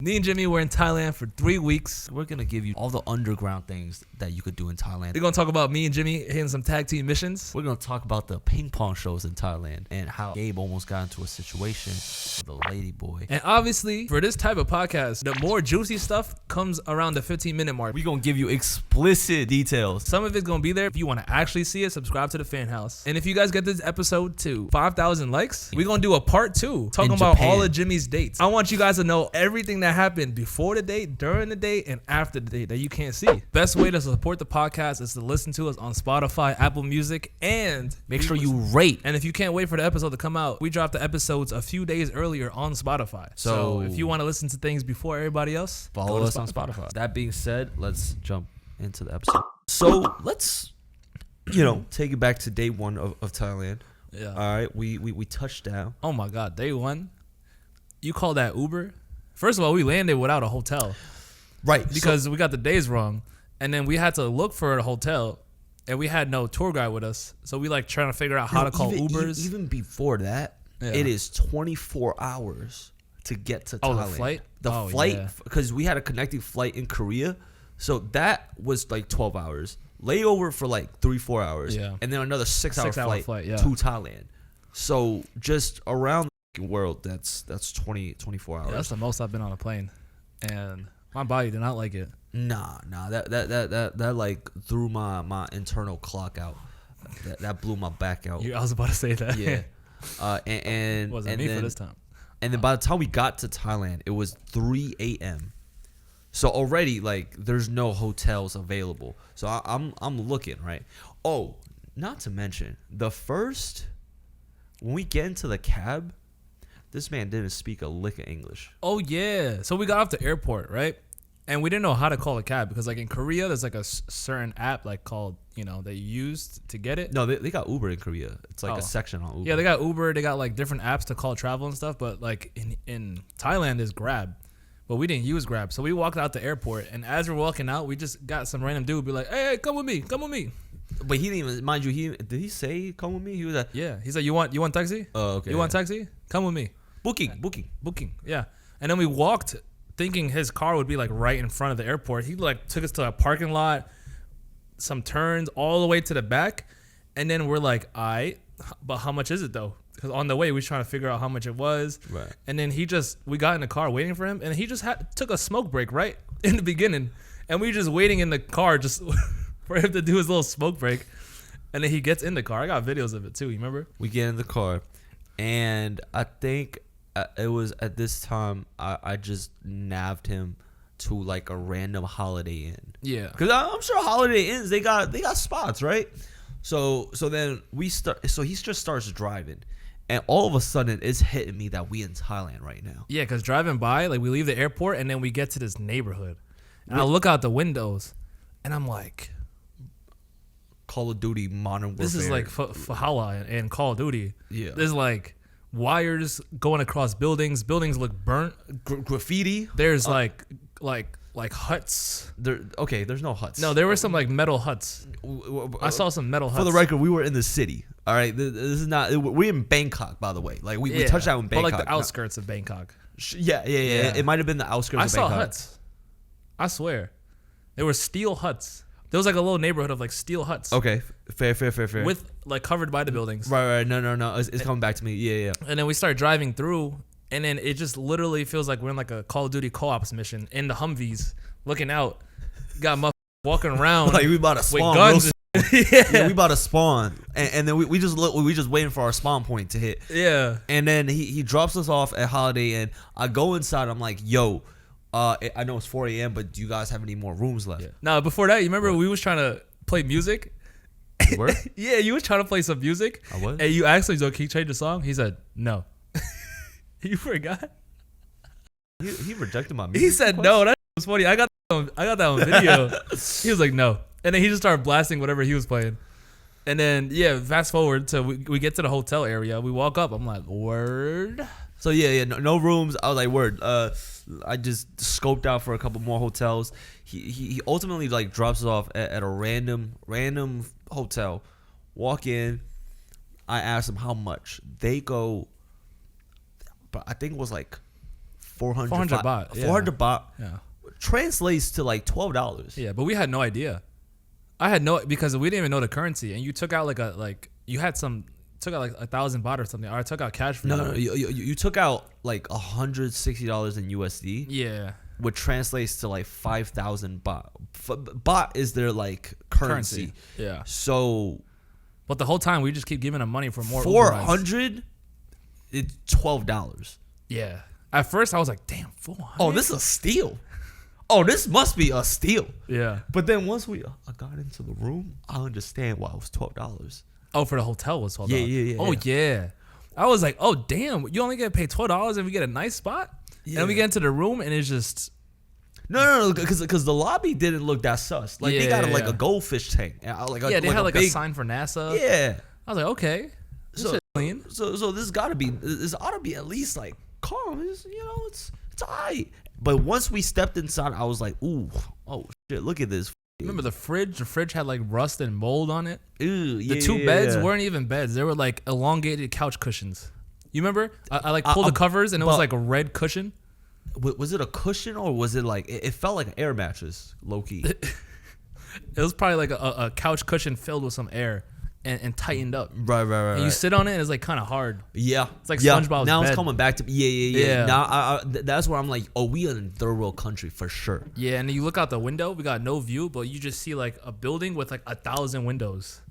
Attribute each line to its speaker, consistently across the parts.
Speaker 1: Me and Jimmy were in Thailand for 3 weeks. We're going to give you all the underground things that you could do in Thailand. We're going to talk about me and Jimmy hitting some tag team missions. We're going to talk about the ping pong shows in Thailand and how Gabe almost got into a situation with a lady boy. And obviously, for this type of podcast, the more juicy stuff comes around the 15-minute mark. We're going to give you explicit details. Some of it's going to be there. If you want to actually see it, subscribe to the fan house. And if you guys get this episode to 5,000 likes, we're going to do a part 2 talking about all of Jimmy's dates. I want you guys to know everything that happened before the date, during the date, and after the date that you can't see. Best way to support the podcast is to listen to us on Spotify, Apple Music, and make sure you rate. And if you can't wait for the episode to come out, we drop the episodes a few days earlier on Spotify. So if you want to listen to things before everybody else, follow us on Spotify. That being said, let's jump into the episode. So let's, take it back to day 1 of Thailand. Yeah. All right, we touched down. Oh my God, day 1. You call that Uber? First of all, we landed without a hotel. Right. Because we got the days wrong. And then we had to look for a hotel. And we had no tour guide with us. So we trying to figure out how to call Ubers. Even before that, it is 24 hours to get to Thailand. Oh, the flight? The flight, because we had a connecting flight in Korea. So that was 12 hours. Layover for 3-4 hours. Yeah. And then another 6-hour flight to Thailand. So just around world, that's 24 hours. Yeah, that's the most I've been on a plane, and my body did not like it. Nah, that threw my internal clock out. That blew my back out. I was about to say that. Yeah. And wasn't me for this time. And then by the time we got to Thailand, it was 3 a.m. So already there's no hotels available. So I'm looking, right. Oh, not to mention when we get into the cab, this man didn't speak a lick of English. Oh, yeah. So we got off the airport, right? And we didn't know how to call a cab because, in Korea, there's, a certain app, called, that you used to get it. No, they got Uber in Korea. It's, a section on Uber. Yeah, they got Uber. They got, different apps to call travel and stuff. But, in Thailand, is Grab. But we didn't use Grab. So we walked out the airport. And as we're walking out, we just got some random dude be like, hey, come with me. Come with me. But he didn't even, mind you, did he say come with me? He was like, yeah. He's like, you want taxi? Oh, okay. You want taxi? Come with me. Booking. Yeah. And then we walked thinking his car would be right in front of the airport. He took us to a parking lot, some turns all the way to the back. And then we're like, all right, but how much is it though? Because on the way, we were trying to figure out how much it was. Right. And then we got in the car waiting for him. And he just took a smoke break right in the beginning. And we were just waiting in the car just for him to do his little smoke break. And then he gets in the car. I got videos of it too. You remember? We get in the car. And I think it was at this time I just nabbed him to a random Holiday Inn. Yeah. Because I'm sure Holiday Inns, they got spots, right? So then he just starts driving. And all of a sudden, it's hitting me that we in Thailand right now. Yeah, because driving by, we leave the airport, and then we get to this neighborhood. And I look out the windows, and I'm like, Call of Duty Modern Warfare. This is Valhalla and Call of Duty. Yeah. There's wires going across buildings. Buildings look burnt. Graffiti. There's like huts. There's no huts. No, there were some metal huts. I saw some metal huts. For the record, we were in the city. All right, this is not. We're in Bangkok, by the way. We touched out in Bangkok. But the outskirts of Bangkok. Yeah. It might have been the outskirts of Bangkok. I saw huts. I swear, there were steel huts. There was a little neighborhood of steel huts. Okay, fair. With covered by the buildings. Right. No. It's coming back to me. Yeah. And then we start driving through, and then it just literally feels like we're in a Call of Duty co-ops mission in the Humvees, looking out. Got motherfuckers walking around we about to spawn, with guns. Yeah, we about to spawn, and then we just waiting for our spawn point to hit. Yeah. And then he drops us off at Holiday Inn. I go inside. I'm like, yo. I know it's 4 a.m., but do you guys have any more rooms left? Yeah. No, before that, you remember we was trying to play music? You were? Yeah, you was trying to play some music. I was? And you asked him, can you change the song? He said, no. You forgot? He rejected my music. He said no. That was funny. I got that on video. He was like, no. And then he just started blasting whatever he was playing. And then, fast forward to we get to the hotel area. We walk up. I'm like, word? So, no rooms. I was like, word. I just scoped out for a couple more hotels. He ultimately drops us off at a random hotel. Walk in. I asked him how much. They go, but I think it was 400 baht.
Speaker 2: 400 baht.
Speaker 1: Yeah.
Speaker 2: Translates to like $12.
Speaker 1: Yeah, but we had no idea. I had no, because we didn't even know the currency, and you took out you had took out like 1,000 baht or something. Or I took out cash for
Speaker 2: No, you took out like $160 in USD.
Speaker 1: Yeah.
Speaker 2: Which translates to like 5,000 baht. Baht is their like currency.
Speaker 1: Yeah.
Speaker 2: So,
Speaker 1: but the whole time we just keep giving them money for more.
Speaker 2: 400, it's $12.
Speaker 1: Yeah. At first I was like, damn, 400.
Speaker 2: Oh, this is a steal. Oh, this must be a steal.
Speaker 1: Yeah.
Speaker 2: But then once we got into the room, I understand why it was $12.
Speaker 1: Oh, for the hotel was $12.
Speaker 2: Yeah.
Speaker 1: Oh yeah. I was like, oh damn, you only get paid $12 and we get a nice spot. Yeah. And we get into the room and it's just
Speaker 2: no, because the lobby didn't look that sus. Like they got a goldfish tank.
Speaker 1: They had like a sign for NASA.
Speaker 2: Yeah.
Speaker 1: I was like, okay,
Speaker 2: so clean. So this ought to be at least like calm. It's alright. But once we stepped inside, I was like, ooh, oh shit, look at this.
Speaker 1: Remember the fridge? The fridge had like rust and mold on it.
Speaker 2: Ew,
Speaker 1: the two beds weren't even beds. They were like elongated couch cushions. You remember? I like pulled the covers and it was like a red cushion.
Speaker 2: Was it a cushion or was it like it felt like an air mattress, low key?
Speaker 1: It was probably like a couch cushion filled with some air and tightened up.
Speaker 2: Right.
Speaker 1: And you sit on it and it's like kind of hard.
Speaker 2: Yeah.
Speaker 1: It's like SpongeBob's
Speaker 2: Now
Speaker 1: bed.
Speaker 2: it's coming back to yeah. Now that's where I'm like, oh, we are in a third world country for sure.
Speaker 1: Yeah, and then you look out the window, we got no view, but you just see like a building with like 1,000 windows.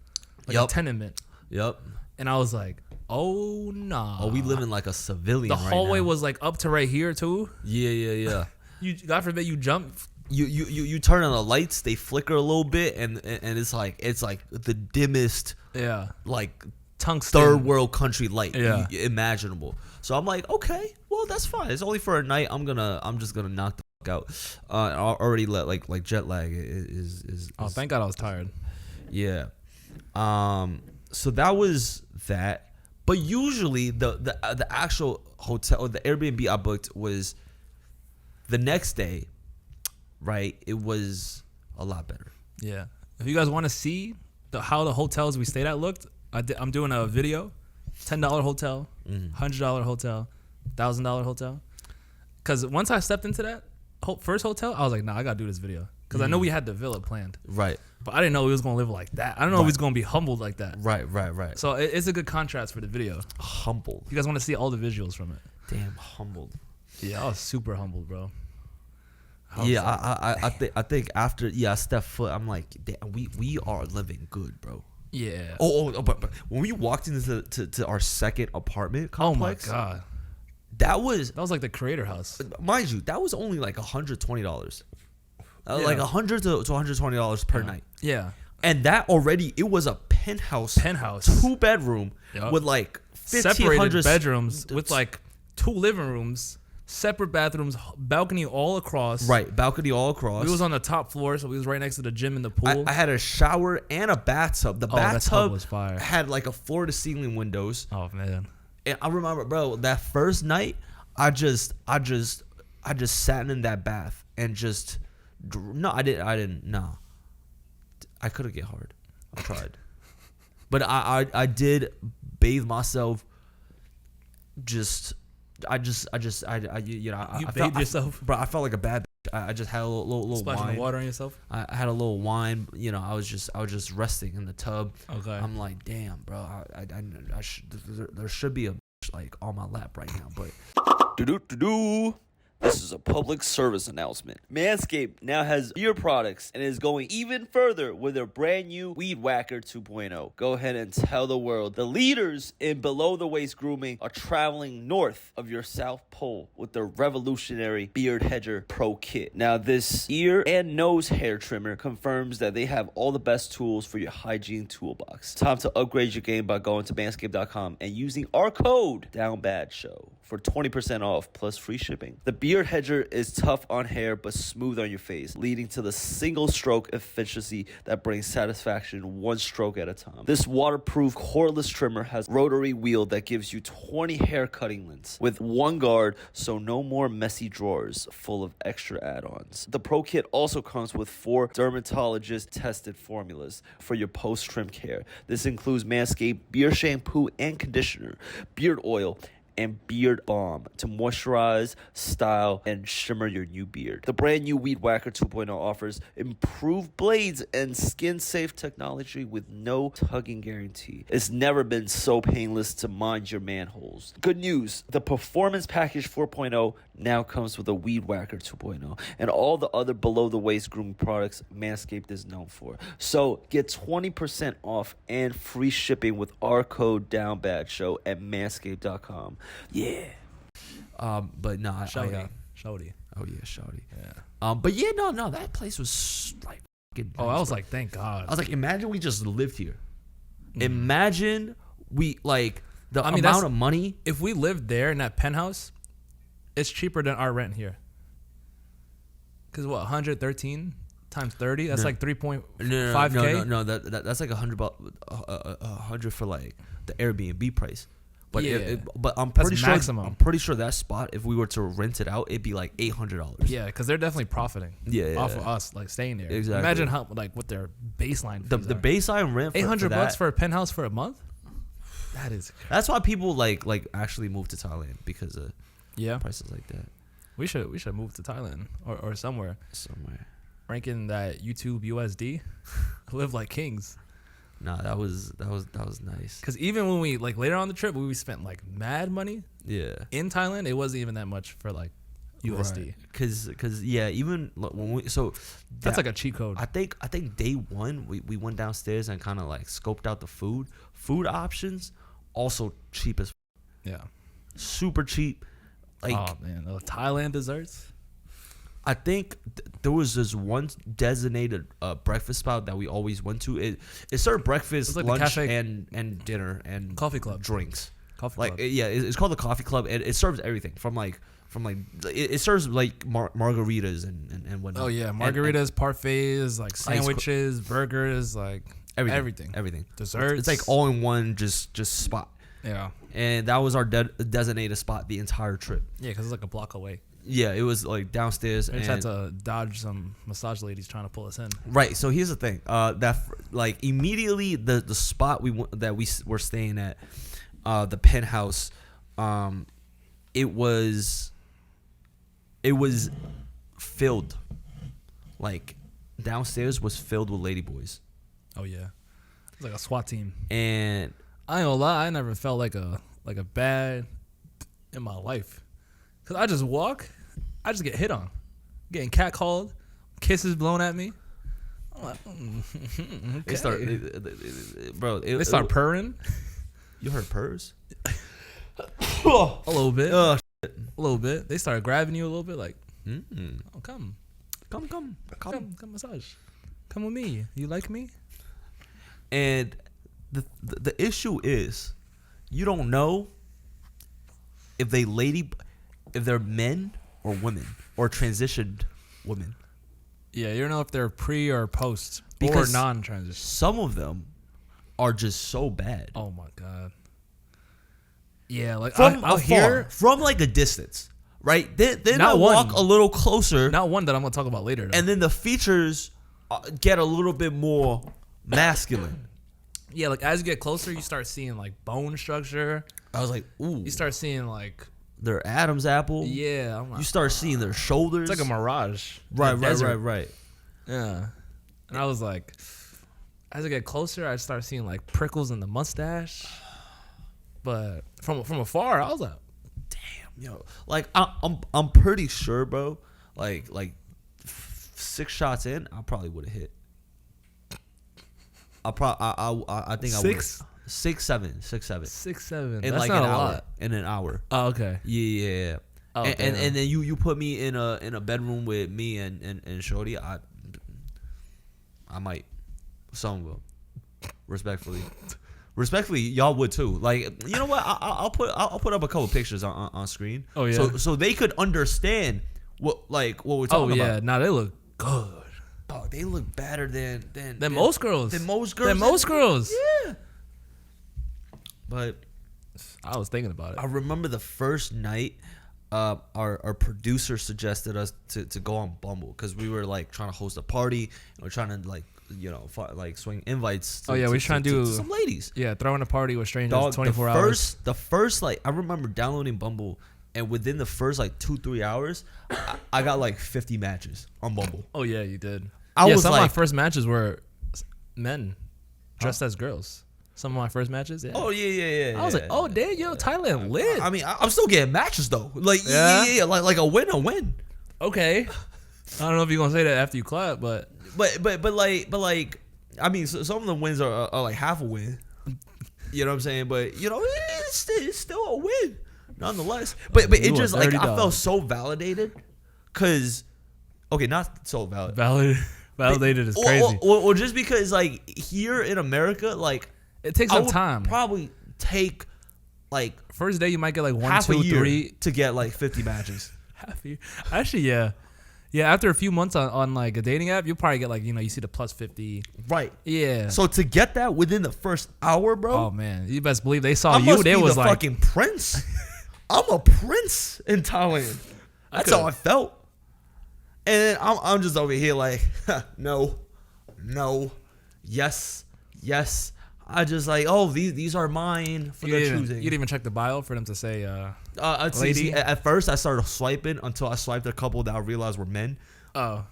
Speaker 1: Like a tenement.
Speaker 2: Yep.
Speaker 1: And I was like, oh nah.
Speaker 2: Oh, we living like a civilian.
Speaker 1: The hallway was like up to right here too.
Speaker 2: Yeah.
Speaker 1: You God forbid you jump.
Speaker 2: You turn on the lights, they flicker a little bit, and it's like the dimmest like
Speaker 1: tungsten
Speaker 2: third world country light
Speaker 1: imaginable.
Speaker 2: So I'm like, okay, well that's fine. It's only for a night. I'm just gonna knock the fuck out. I already let like jet lag is
Speaker 1: oh, thank God I was tired.
Speaker 2: Yeah. So that was that. But usually the actual hotel or the Airbnb I booked was the next day. Right, it was a lot better.
Speaker 1: Yeah. If you guys want to see how the hotels we stayed at looked, I'm doing a video. $10 hotel, $100 hotel, $1,000 hotel. Because once I stepped into that first hotel, I was like, nah, I gotta do this video. Because I know we had the villa planned.
Speaker 2: Right.
Speaker 1: But I didn't know we was gonna live like that. I don't know if we was gonna be humbled like that.
Speaker 2: Right.
Speaker 1: So it's a good contrast for the video.
Speaker 2: Humbled.
Speaker 1: You guys want to see all the visuals from it?
Speaker 2: Damn, humbled.
Speaker 1: Yeah, I was super humbled, bro.
Speaker 2: I think after I stepped foot, I'm like, damn, we are living good, bro.
Speaker 1: Yeah.
Speaker 2: But when we walked into to our second apartment complex,
Speaker 1: oh my God,
Speaker 2: that was
Speaker 1: like the creator house.
Speaker 2: Mind you, that was only like $120. Like $100 to $120 per night.
Speaker 1: Yeah.
Speaker 2: And that already, it was a penthouse, 2-bedroom with like 1,500
Speaker 1: separated bedrooms with like 2 living rooms. Separate bathrooms, balcony all across.
Speaker 2: Right, balcony all across.
Speaker 1: We was on the top floor, so we was right next to the gym and the pool.
Speaker 2: I had a shower and a bathtub. The bathtub
Speaker 1: was fire.
Speaker 2: Had like a floor-to-ceiling windows.
Speaker 1: Oh man!
Speaker 2: And I remember, bro, that first night, I just sat in that bath and just I couldn't get hard. I tried, but I did bathe myself. I
Speaker 1: bathed yourself,
Speaker 2: bro. I felt like a bad bitch. I just had a little
Speaker 1: splashing
Speaker 2: wine.
Speaker 1: water on yourself.
Speaker 2: I had a little wine. I was just resting in the tub.
Speaker 1: Okay.
Speaker 2: I'm like, damn, bro. There should be a bitch like on my lap right now, but. This is a public service announcement. Manscaped now has beard products and is going even further with their brand new Weed Whacker 2.0. Go ahead and tell the world the leaders in below-the-waist grooming are traveling north of your South Pole with their revolutionary Beard Hedger Pro Kit. Now, this ear and nose hair trimmer confirms that they have all the best tools for your hygiene toolbox. Time to upgrade your game by going to manscaped.com and using our code DOWNBADSHOW for 20% off plus free shipping. The Beard Hedger is tough on hair but smooth on your face, leading to the single stroke efficiency that brings satisfaction one stroke at a time. This waterproof cordless trimmer has rotary wheel that gives you 20 hair cutting lengths with one guard, so no more messy drawers full of extra add-ons. The Pro Kit also comes with 4 dermatologist tested formulas for your post-trim care. This includes Manscaped beard shampoo and conditioner, beard oil, and beard balm to moisturize, style, and shimmer your new beard. The brand new Weed Whacker 2.0 offers improved blades and skin-safe technology with no tugging guarantee. It's never been so painless to mind your manholes. Good news, the Performance Package 4.0 now comes with a Weed Whacker 2.0 and all the other below-the-waist grooming products Manscaped is known for. So get 20% off and free shipping with our code DOWNBADSHOW at manscaped.com. Yeah. But no,
Speaker 1: Shouty.
Speaker 2: Oh yeah, Shouty.
Speaker 1: Yeah.
Speaker 2: But yeah, no, that place was like fucking nice,
Speaker 1: I was
Speaker 2: bro.
Speaker 1: like, thank God.
Speaker 2: I was like, imagine we just lived here. Imagine we like the amount of money.
Speaker 1: If we lived there in that penthouse, it's cheaper than our rent here. Cause what, 113 times 30? That's like 3.5K.
Speaker 2: No. That's like $100 for like the Airbnb price. But
Speaker 1: yeah,
Speaker 2: but I'm pretty sure
Speaker 1: maximum.
Speaker 2: I'm pretty sure that spot, if we were to rent it out, it'd be like $800.
Speaker 1: Yeah, because they're definitely profiting. Off of us like staying there.
Speaker 2: Exactly.
Speaker 1: Imagine how like what their baseline.
Speaker 2: The baseline rent for
Speaker 1: $800 for a penthouse for a month. That's
Speaker 2: why people like actually move to Thailand because of prices like that.
Speaker 1: We should move to Thailand or somewhere. Ranking that YouTube USD, live like kings.
Speaker 2: Nah, that was nice.
Speaker 1: Cause even when we like later on the trip, we spent like mad money.
Speaker 2: Yeah.
Speaker 1: In Thailand, it wasn't even that much for like USD.
Speaker 2: Right. Cause yeah, even when
Speaker 1: that's like a cheat code.
Speaker 2: I think day one we went downstairs and kind of like scoped out the food options. Also cheap as super cheap. Like,
Speaker 1: oh man, those Thailand desserts.
Speaker 2: I think there was this one designated breakfast spot that we always went to. It served breakfast,
Speaker 1: like
Speaker 2: lunch, and dinner and
Speaker 1: coffee club
Speaker 2: drinks.
Speaker 1: Coffee
Speaker 2: club.
Speaker 1: Yeah,
Speaker 2: it's called the Coffee Club, and it serves everything from it serves like margaritas and whatnot.
Speaker 1: Oh yeah, margaritas, parfaits, like sandwiches, burgers, like everything. Desserts.
Speaker 2: It's like all in one just spot.
Speaker 1: Yeah.
Speaker 2: And that was our designated spot the entire trip.
Speaker 1: Yeah, because it's like a block away.
Speaker 2: Yeah, it was like downstairs.
Speaker 1: We just had to dodge some massage ladies trying to pull us in.
Speaker 2: Right. So here's the thing. That like immediately the spot we were staying at, the penthouse, it was filled. Like downstairs was filled with ladyboys.
Speaker 1: Oh yeah, it's like a SWAT team.
Speaker 2: And
Speaker 1: I ain't gonna lie, I never felt like a bad in my life. Cause I just walk, I just get hit on, getting catcalled, kisses blown at me. I'm like, okay.
Speaker 2: They start, they
Speaker 1: start purring.
Speaker 2: You heard purrs?
Speaker 1: A little bit. A little bit. They start grabbing you a little bit, like, oh, come massage, come with me. You like me?
Speaker 2: And the issue is, you don't know if they're men or women or transitioned women.
Speaker 1: Yeah, you don't know if they're pre or post
Speaker 2: because
Speaker 1: or non-transition.
Speaker 2: Some of them are just so bad.
Speaker 1: Oh my god. Yeah, like
Speaker 2: from
Speaker 1: I'll hear
Speaker 2: from like a distance, right? Then I walk a little closer.
Speaker 1: Not one that I'm gonna talk about later, though.
Speaker 2: And then the features get a little bit more masculine.
Speaker 1: Yeah, like as you get closer, you start seeing like bone structure.
Speaker 2: I was like, ooh.
Speaker 1: You start seeing like
Speaker 2: their Adam's apple.
Speaker 1: Yeah.
Speaker 2: You start seeing their shoulders.
Speaker 1: It's like a mirage.
Speaker 2: Right.
Speaker 1: Yeah. And I was like, as I get closer, I start seeing like prickles in the mustache. But from afar, I was like, damn, yo. Like I'm pretty sure, bro. Like 6 shots in, I probably would have hit. I think I would. 6, 7. 6, 7. 6, 7.
Speaker 2: In
Speaker 1: That's
Speaker 2: like
Speaker 1: not
Speaker 2: an
Speaker 1: a
Speaker 2: hour.
Speaker 1: lot.
Speaker 2: In an hour.
Speaker 1: Oh, okay.
Speaker 2: Yeah.
Speaker 1: Oh,
Speaker 2: and then you put me in a bedroom with me and Shorty. I might. Some of them. Respectfully, y'all would too. Like, you know what? I'll put up a couple pictures on screen.
Speaker 1: Oh yeah.
Speaker 2: So they could understand what we're talking about. Oh yeah.
Speaker 1: Now they look good.
Speaker 2: Oh, they look better than
Speaker 1: most girls.
Speaker 2: Than most girls. Yeah. But
Speaker 1: I was thinking about it.
Speaker 2: I remember the first night, our producer suggested us to go on Bumble because we were like trying to host a party and we're trying to like like swing invites.
Speaker 1: We trying to do
Speaker 2: some ladies.
Speaker 1: Yeah, throwing a party with strangers.
Speaker 2: Dog,
Speaker 1: 24 hours.
Speaker 2: The first like I remember downloading Bumble, and within the first like 2-3 hours, I got like 50 matches on Bumble.
Speaker 1: Oh yeah, you did.
Speaker 2: Some
Speaker 1: of my first matches were men dressed as girls. Some of my first matches. Yeah.
Speaker 2: Oh yeah.
Speaker 1: I was like, oh damn, Thailand lit.
Speaker 2: I mean, I'm still getting matches though. Like like a win.
Speaker 1: Okay. I don't know if you're gonna say that after you clap, but
Speaker 2: like I mean, some of the wins are like half a win. You know what I'm saying? But it's still a win nonetheless. But it just like I felt so validated, cause not so
Speaker 1: validated is crazy.
Speaker 2: Or just because like here in America, like
Speaker 1: it takes some time.
Speaker 2: Probably take like
Speaker 1: first day you might get like 1,
Speaker 2: half
Speaker 1: 2,
Speaker 2: a year
Speaker 1: 3
Speaker 2: to get like 50 matches.
Speaker 1: Half a year. Actually, yeah. Yeah, after a few months on like a dating app, you'll probably get like, you see the plus 50.
Speaker 2: Right.
Speaker 1: Yeah.
Speaker 2: So to get that within the first hour, bro.
Speaker 1: Oh man, you best believe they saw
Speaker 2: you. They
Speaker 1: was
Speaker 2: the
Speaker 1: like
Speaker 2: fucking prince. I'm a prince in Thailand. That's how I felt. And I'm just over here like, no, yes. I just like, these are mine for the choosing.
Speaker 1: You didn't even check the bio for them to say
Speaker 2: lady. See, at first I started swiping until I swiped a couple that I realized were men.
Speaker 1: Oh.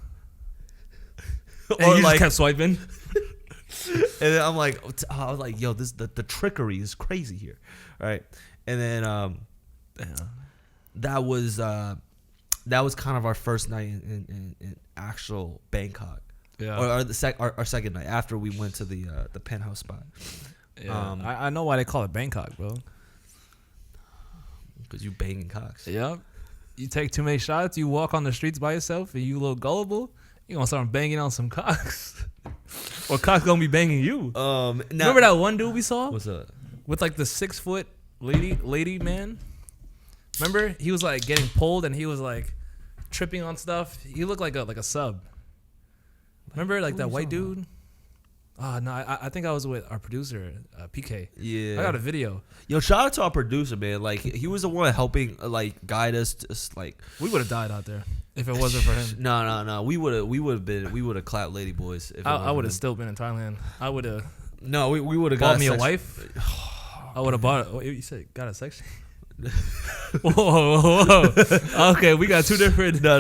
Speaker 2: Or
Speaker 1: and you
Speaker 2: like,
Speaker 1: just kept swiping.
Speaker 2: And then I was like, yo, this the trickery is crazy here, right? And then that was kind of our first night in actual Bangkok.
Speaker 1: Yeah.
Speaker 2: Or our second night after we went to the penthouse spot.
Speaker 1: Yeah. I know why they call it Bangkok, bro.
Speaker 2: Because you banging cocks.
Speaker 1: Yep. You take too many shots, you walk on the streets by yourself, and you a little gullible, you gonna start banging on some cocks. Or cocks gonna be banging you. Remember that one dude we saw?
Speaker 2: What's up?
Speaker 1: With like the 6-foot lady man? Remember? He was like getting pulled and he was like tripping on stuff. He looked like a sub. Remember like that white dude? Oh no, I think I was with our producer, PK.
Speaker 2: Yeah.
Speaker 1: I got a video.
Speaker 2: Yo, shout out to our producer, man. Like he was the one helping like guide us to, like
Speaker 1: we would have died out there if it wasn't for him.
Speaker 2: No. We would have clapped Lady Boys.
Speaker 1: I would have still been in Thailand. I would have.
Speaker 2: No, we would have
Speaker 1: bought me a wife. I would have bought. What you said? Got a section? Whoa. Okay, we got two different
Speaker 2: no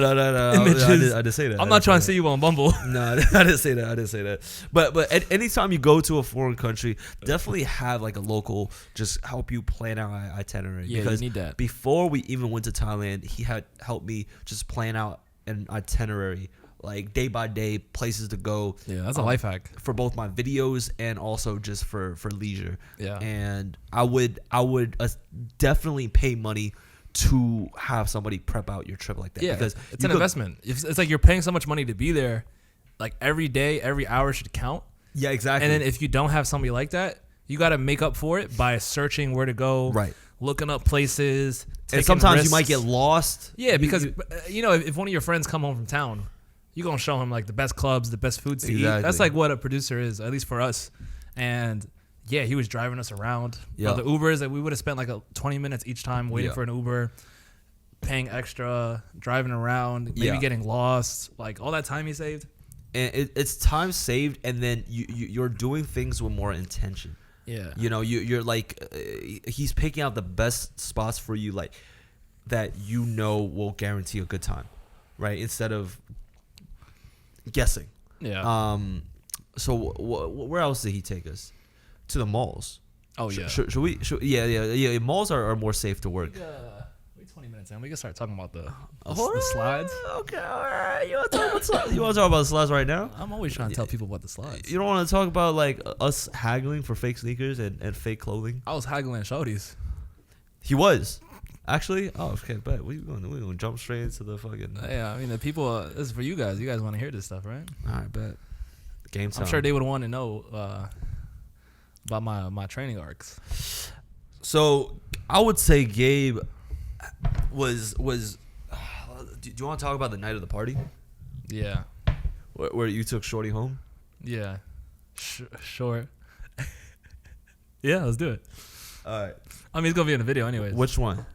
Speaker 1: images.
Speaker 2: I didn't say that.
Speaker 1: I'm not trying to see you on Bumble.
Speaker 2: No, I didn't say that. But anytime you go to a foreign country, definitely have like a local just help you plan out itinerary.
Speaker 1: Yeah,
Speaker 2: because
Speaker 1: you need that.
Speaker 2: Before we even went to Thailand, he had helped me just plan out an itinerary, like day by day, places to go.
Speaker 1: Yeah, that's a life hack
Speaker 2: for both my videos and also just for leisure.
Speaker 1: Yeah,
Speaker 2: and I would definitely pay money to have somebody prep out your trip like that.
Speaker 1: Yeah,
Speaker 2: because
Speaker 1: it's an investment. It's like you're paying so much money to be there. Like every day, every hour should count.
Speaker 2: Yeah, exactly.
Speaker 1: And then if you don't have somebody like that, you got to make up for it by searching where to go.
Speaker 2: Right.
Speaker 1: Looking up places.
Speaker 2: And sometimes
Speaker 1: risks.
Speaker 2: you might get lost.
Speaker 1: Yeah, because if one of your friends come home from town, you're going to show him like the best clubs, the best foods to eat. That's like what a producer is, at least for us. And yeah, he was driving us around.
Speaker 2: Yeah.
Speaker 1: The Ubers, like, we would have spent like 20 minutes each time waiting for an Uber, paying extra, driving around, maybe getting lost. Like all that time he saved.
Speaker 2: And it's time saved, and then you're doing things with more intention.
Speaker 1: Yeah.
Speaker 2: You're like, he's picking out the best spots for you, like that will guarantee a good time, right? Instead of guessing.
Speaker 1: Yeah.
Speaker 2: So where else did he take us? To the malls.
Speaker 1: Oh yeah.
Speaker 2: Should we? Yeah. Malls are more safe to work.
Speaker 1: Wait 20 minutes and we can start talking about the slides.
Speaker 2: Okay, all right. You want to talk about slides? You want to talk about the slides right now?
Speaker 1: I'm always trying to tell people about the slides.
Speaker 2: You don't want to talk about like us haggling for fake sneakers and fake clothing?
Speaker 1: I was haggling shorties.
Speaker 2: He was. Actually, okay, but we're gonna jump straight into the fucking.
Speaker 1: Yeah, I mean the people. This is for you guys. You guys want to hear this stuff, right?
Speaker 2: All right, bet. Game time.
Speaker 1: I'm sure they would want to know about my training arcs.
Speaker 2: So I would say Gabe was. Do you want to talk about the night of the party?
Speaker 1: Yeah.
Speaker 2: Where you took Shorty home?
Speaker 1: Yeah. Sure. Yeah, let's do it.
Speaker 2: All right.
Speaker 1: I mean, it's gonna be in the video anyways.
Speaker 2: Which one?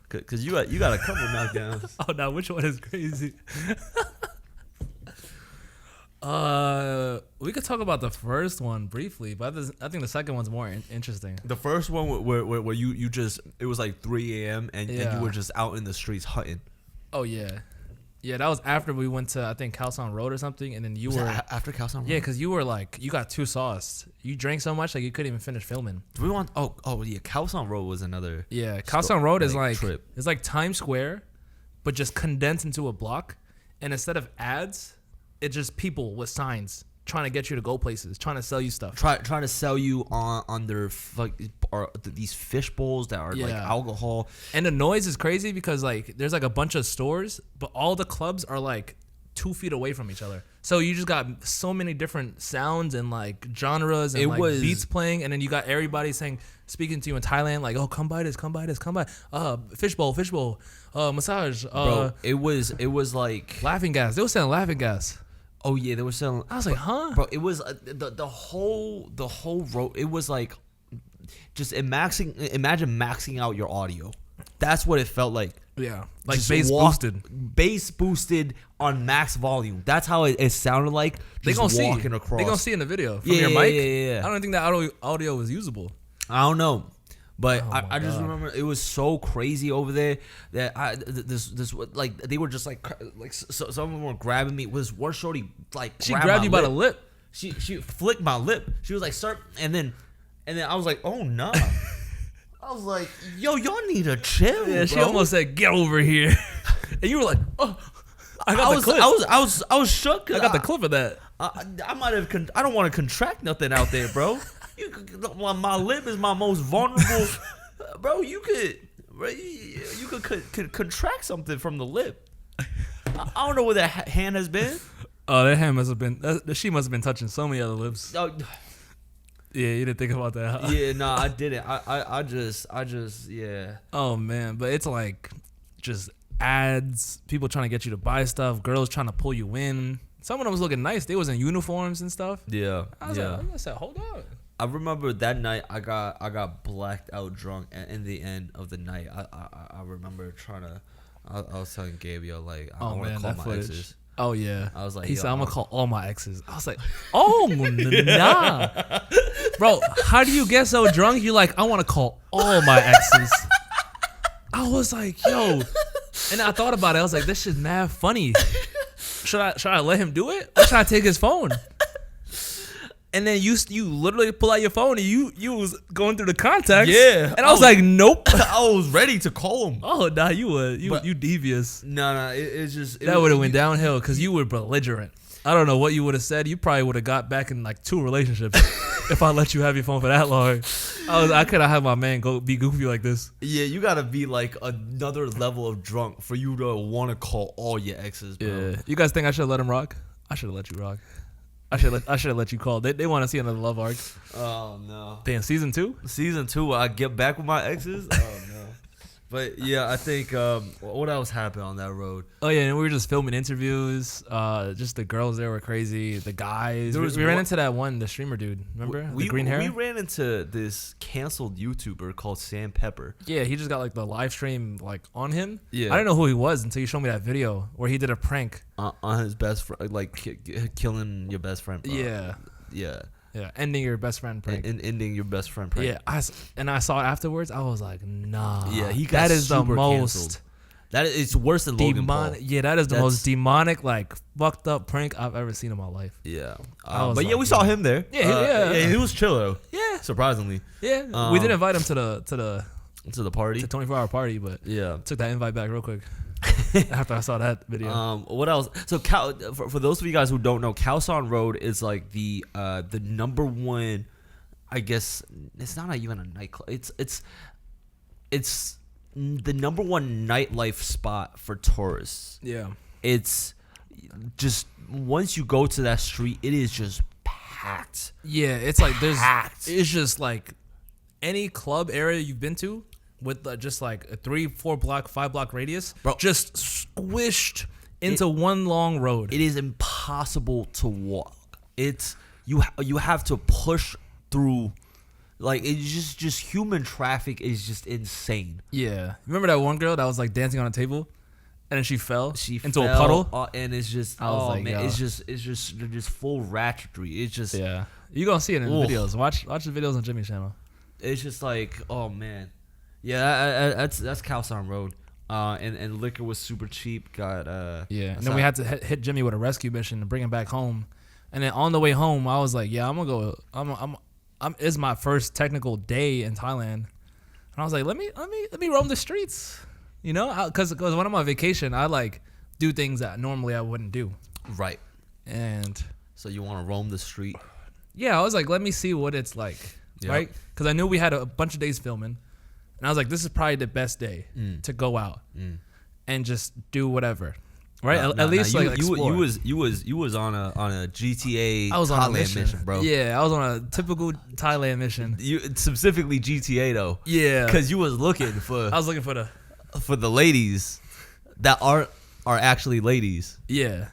Speaker 2: Cause you got a couple knockdowns.
Speaker 1: Oh no, which one is crazy? We could talk about the first one briefly, but I think the second one's more interesting.
Speaker 2: The first one where you just, it was like 3 a.m. and you were just out in the streets hunting.
Speaker 1: Oh yeah. Yeah, that was after we went to, I think, Khaosan Road or something, and then you were
Speaker 2: after Khaosan Road.
Speaker 1: Yeah, because you were like, you got too sauced. You drank so much like you couldn't even finish filming.
Speaker 2: Do we want? Oh yeah, Khaosan Road was another.
Speaker 1: Yeah, Khaosan Road is like
Speaker 2: trip.
Speaker 1: It's like Times Square, but just condensed into a block. And instead of ads, it's just people with signs trying to get you to go places, trying to sell you stuff.
Speaker 2: Trying to sell you on their these fish bowls that are like alcohol.
Speaker 1: And the noise is crazy because like there's like a bunch of stores, but all the clubs are like 2 feet away from each other. So you just got so many different sounds and like genres and beats playing, and then you got everybody speaking to you in Thailand, like, oh, come by this, come by this, come by, fishbowl, massage.
Speaker 2: Bro, it was like
Speaker 1: laughing gas. They were selling laughing gas.
Speaker 2: Oh yeah, they were selling.
Speaker 1: I was like, huh,
Speaker 2: bro? It was the whole road. It was like just imagine maxing out your audio. That's what it felt like.
Speaker 1: Yeah, like bass
Speaker 2: boosted on max volume. That's how it sounded like.
Speaker 1: They gonna see.
Speaker 2: Across.
Speaker 1: They gonna see in the video from your mic.
Speaker 2: Yeah.
Speaker 1: I don't think that audio was usable.
Speaker 2: I don't know. But I just remember it was so crazy over there that this like they were just like so some of them were grabbing me. Was one shorty like
Speaker 1: she grabbed you by the lip?
Speaker 2: She flicked my lip. She was like, "Sir," and then I was like, "Oh no." I was like, "Yo, y'all need to chill."
Speaker 1: Yeah, she almost said, "Get over here," and you were like, "Oh." I
Speaker 2: was shook.
Speaker 1: I got the clip of that.
Speaker 2: I might have. I don't want to contract nothing out there, bro. My lip is my most vulnerable, bro. You could contract something from the lip. I don't know where that hand has been.
Speaker 1: Oh, that hand must have been. She must have been touching so many other lips.
Speaker 2: Oh,
Speaker 1: yeah, you didn't think about that. Huh?
Speaker 2: Yeah, no, I didn't. I just, yeah.
Speaker 1: Oh man, but it's like just ads, people trying to get you to buy stuff, girls trying to pull you in. Some of them was looking nice. They was in uniforms and stuff.
Speaker 2: Yeah,
Speaker 1: I said, hold on.
Speaker 2: I remember that night I got blacked out drunk, and in the end of the night I remember I was telling Gabe, yo, like, I want to call my exes.
Speaker 1: Oh yeah.
Speaker 2: I was like,
Speaker 1: he said, I'm gonna call all my exes. I was like, oh nah. Bro, how do you get so drunk? You like, I want to call all my exes. I was like, yo, and I thought about it. I was like, this shit's mad funny. Should I let him do it? Or should I take his phone? And then you literally pull out your phone and you was going through the contacts.
Speaker 2: Yeah.
Speaker 1: And I was like, nope.
Speaker 2: I was ready to call him.
Speaker 1: Oh, nah, you devious.
Speaker 2: No, it's just.
Speaker 1: That would have went downhill because you were belligerent. I don't know what you would have said. You probably would have got back in like 2 relationships if I let you have your phone for that long. I could have had my man go be goofy like this.
Speaker 2: Yeah, you gotta be like another level of drunk for you to want to call all your exes, bro.
Speaker 1: Yeah. You guys think I should have let him rock? I should have let you rock. I should have let you call. They want to see another love arc.
Speaker 2: Oh no.
Speaker 1: Damn, season 2?
Speaker 2: Season 2, I get back with my exes. Oh no. But yeah, I think what else happened on that road?
Speaker 1: Oh yeah, and we were just filming interviews. Just the girls there were crazy. The guys. We ran into that one, the streamer dude. Remember the green hair?
Speaker 2: We ran into this canceled YouTuber called Sam Pepper.
Speaker 1: Yeah, he just got like the live stream like on him.
Speaker 2: Yeah,
Speaker 1: I didn't know who he was until you showed me that video where he did a prank
Speaker 2: on his best friend, like killing your best friend.
Speaker 1: Yeah, ending your best friend prank.
Speaker 2: And ending your best friend prank.
Speaker 1: Yeah, I saw it afterwards. I was like, nah.
Speaker 2: Yeah,
Speaker 1: that is the most
Speaker 2: canceled. It's worse than Logan Paul.
Speaker 1: Yeah, that is the most demonic, like fucked up prank I've ever seen in my life.
Speaker 2: Yeah, but yeah, we saw him there.
Speaker 1: Yeah,
Speaker 2: he was chill though.
Speaker 1: Yeah,
Speaker 2: surprisingly.
Speaker 1: Yeah, we didn't invite him to the
Speaker 2: party,
Speaker 1: the 24-hour party, but
Speaker 2: yeah,
Speaker 1: took that invite back real quick. After I saw that video.
Speaker 2: What else? So for those of you guys who don't know, Khaosan Road is like the number one. I guess it's not even a nightclub. It's the number one nightlife spot for tourists.
Speaker 1: Yeah.
Speaker 2: It's just once you go to that street, it is just packed.
Speaker 1: Yeah, it's like it's just like any club area you've been to. With just like a 3-4 block 5 block radius,
Speaker 2: bro,
Speaker 1: just squished into one long road.
Speaker 2: It is impossible to walk. It's you have to push through. Like, it's just human traffic is just insane.
Speaker 1: Yeah, remember that one girl that was like dancing on a table, And then she fell into
Speaker 2: fell,
Speaker 1: a puddle.
Speaker 2: And it's just,
Speaker 1: I was like,
Speaker 2: man,
Speaker 1: yo.
Speaker 2: it's just full ratchetry. It's just,
Speaker 1: Yeah. You're going to see it in videos. Watch the videos on Jimmy's channel.
Speaker 2: It's just like, oh, man. Yeah, that's Khaosan Road. And liquor was super cheap. And
Speaker 1: then we had to hit Jimmy with a rescue mission to bring him back home. And then on the way home, I was like, yeah, I'm going to go. It's my first technical day in Thailand. And I was like, let me roam the streets. You know, because when I'm on vacation, I like do things that normally I wouldn't do.
Speaker 2: Right.
Speaker 1: And
Speaker 2: so you want to roam the street?
Speaker 1: Yeah, I was like, let me see what it's like, right? Because I knew we had a bunch of days filming, and I was like, this is probably the best day to go out and just do whatever, right? At least like explore.
Speaker 2: You was on a GTA.
Speaker 1: I was on a
Speaker 2: mission, bro.
Speaker 1: Yeah, I was on a typical Thailand mission.
Speaker 2: You specifically GTA though.
Speaker 1: Yeah,
Speaker 2: because you was looking for.
Speaker 1: I was looking for the
Speaker 2: ladies that are actually ladies.
Speaker 1: Yeah.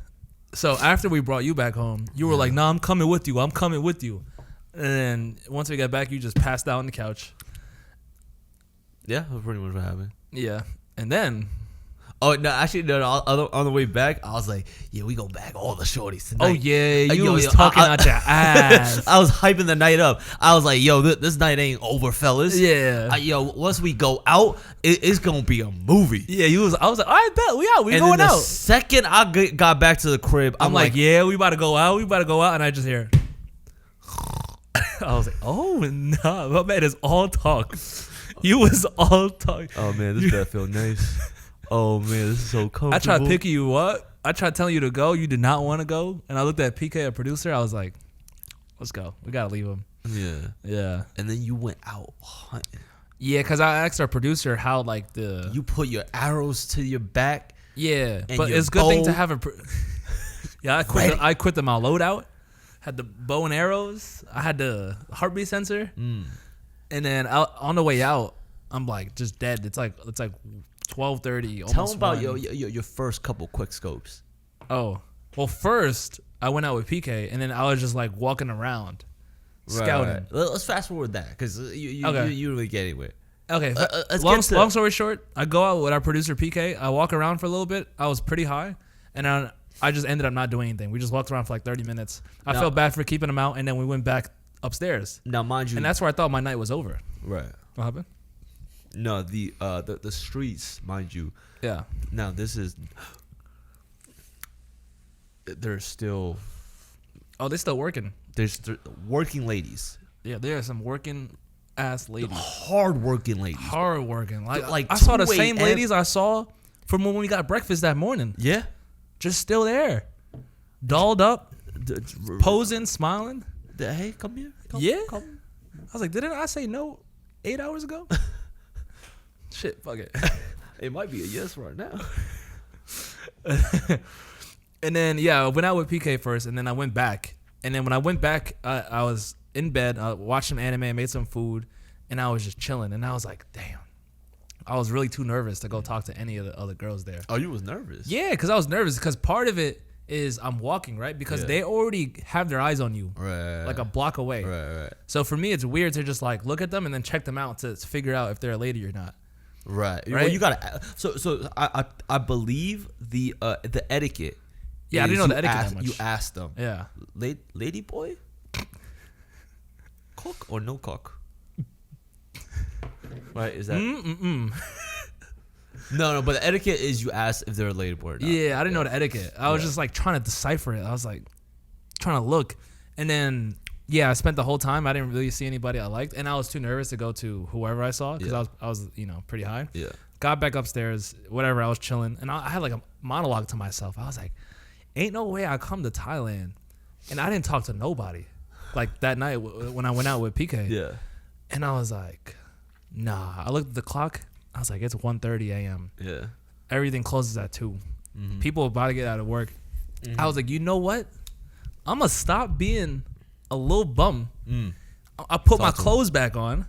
Speaker 1: So after we brought you back home, you were like, "Nah, I'm coming with you. I'm coming with you." And then once we got back, you just passed out on the couch.
Speaker 2: Yeah, that's pretty much what happened.
Speaker 1: Yeah, and then.
Speaker 2: Oh no! Actually, no. On the way back, I was like, "Yeah, we go back all the shorties tonight."
Speaker 1: Oh yeah, you was talking out your ass.
Speaker 2: I was hyping the night up. I was like, "Yo, this night ain't over, fellas."
Speaker 1: Yeah.
Speaker 2: Once we go out, it's gonna be a movie.
Speaker 1: Yeah, I was like, "All right, bet we out. We
Speaker 2: and
Speaker 1: going
Speaker 2: then
Speaker 1: out."
Speaker 2: The second I got back to the crib,
Speaker 1: I'm like, "Yeah, we about to go out. We about to go out," and I just hear. I was like, "Oh nah, my man is all talk." You was all talk.
Speaker 2: Oh man, this bed feel nice. Oh man, this is so comfortable.
Speaker 1: I tried picking you up. I tried telling you to go. You did not want to go. And I looked at PK, a producer. I was like, let's go. We got to leave him. Yeah.
Speaker 2: And then you went out hunting.
Speaker 1: Yeah, because I asked our producer how like the...
Speaker 2: You put your arrows to your back.
Speaker 1: Yeah, but it's a good thing to have a... Yeah, I quit the my loadout. Had the bow and arrows. I had the heartbeat sensor. And then on the way out, I'm like just dead. It's like 12:30.
Speaker 2: Tell them about your first couple quick scopes.
Speaker 1: Oh, well, first I went out with PK, and then I was just like walking around, scouting.
Speaker 2: Right. Let's fast forward that because you really get anywhere.
Speaker 1: Okay. Long story short, I go out with our producer PK. I walk around for a little bit. I was pretty high, and I just ended up not doing anything. We just walked around for like 30 minutes. I felt bad for keeping him out, and then we went back upstairs.
Speaker 2: Now, mind you,
Speaker 1: and that's where I thought my night was over.
Speaker 2: Right.
Speaker 1: What happened?
Speaker 2: No, the streets, mind you.
Speaker 1: Yeah.
Speaker 2: Now there's still.
Speaker 1: Oh, they're still working.
Speaker 2: There's working ladies.
Speaker 1: Yeah, there are some working ass ladies.
Speaker 2: Hard working ladies.
Speaker 1: Hard working. Like I saw the same ladies I saw from when we got breakfast that morning.
Speaker 2: Yeah.
Speaker 1: Just still there, dolled up, posing, smiling.
Speaker 2: Hey, come here. Come.
Speaker 1: I was like, didn't I say no 8 hours ago? Shit, fuck it.
Speaker 2: It might be a yes right now.
Speaker 1: And then I went out with PK first, and then I went back. And then when I went back, I was in bed, watched some anime, made some food, and I was just chilling. And I was like, damn. I was really too nervous to go talk to any of the other girls there.
Speaker 2: Oh, you was nervous?
Speaker 1: Yeah, because I was nervous. Because part of it is I'm walking, right? Because they already have their eyes on you, right, like a block away.
Speaker 2: Right.
Speaker 1: So for me, it's weird to just like look at them and then check them out to figure out if they're a lady or not.
Speaker 2: Right. Well, you gotta. So I believe the etiquette.
Speaker 1: Yeah, I didn't know the etiquette that much.
Speaker 2: You asked them.
Speaker 1: Yeah.
Speaker 2: Lady boy. Cock or no cock? Right, is that? No, but the etiquette is you ask if they're a lady boy or not.
Speaker 1: Yeah, I didn't know the etiquette. I was just like trying to decipher it. I was like trying to look. And then, I spent the whole time. I didn't really see anybody I liked. And I was too nervous to go to whoever I saw because I was pretty high. Yeah. Got back upstairs, whatever, I was chilling. And I had like a monologue to myself. I was like, ain't no way I come to Thailand. And I didn't talk to nobody. Like that night when I went out with PK. Yeah. And I was like, nah. I looked at the clock. I was like, it's 1:30 a.m. Yeah. Everything closes at 2. Mm-hmm. People are about to get out of work. Mm-hmm. I was like, you know what? I'm going to stop being a little bum. I put my clothes back on.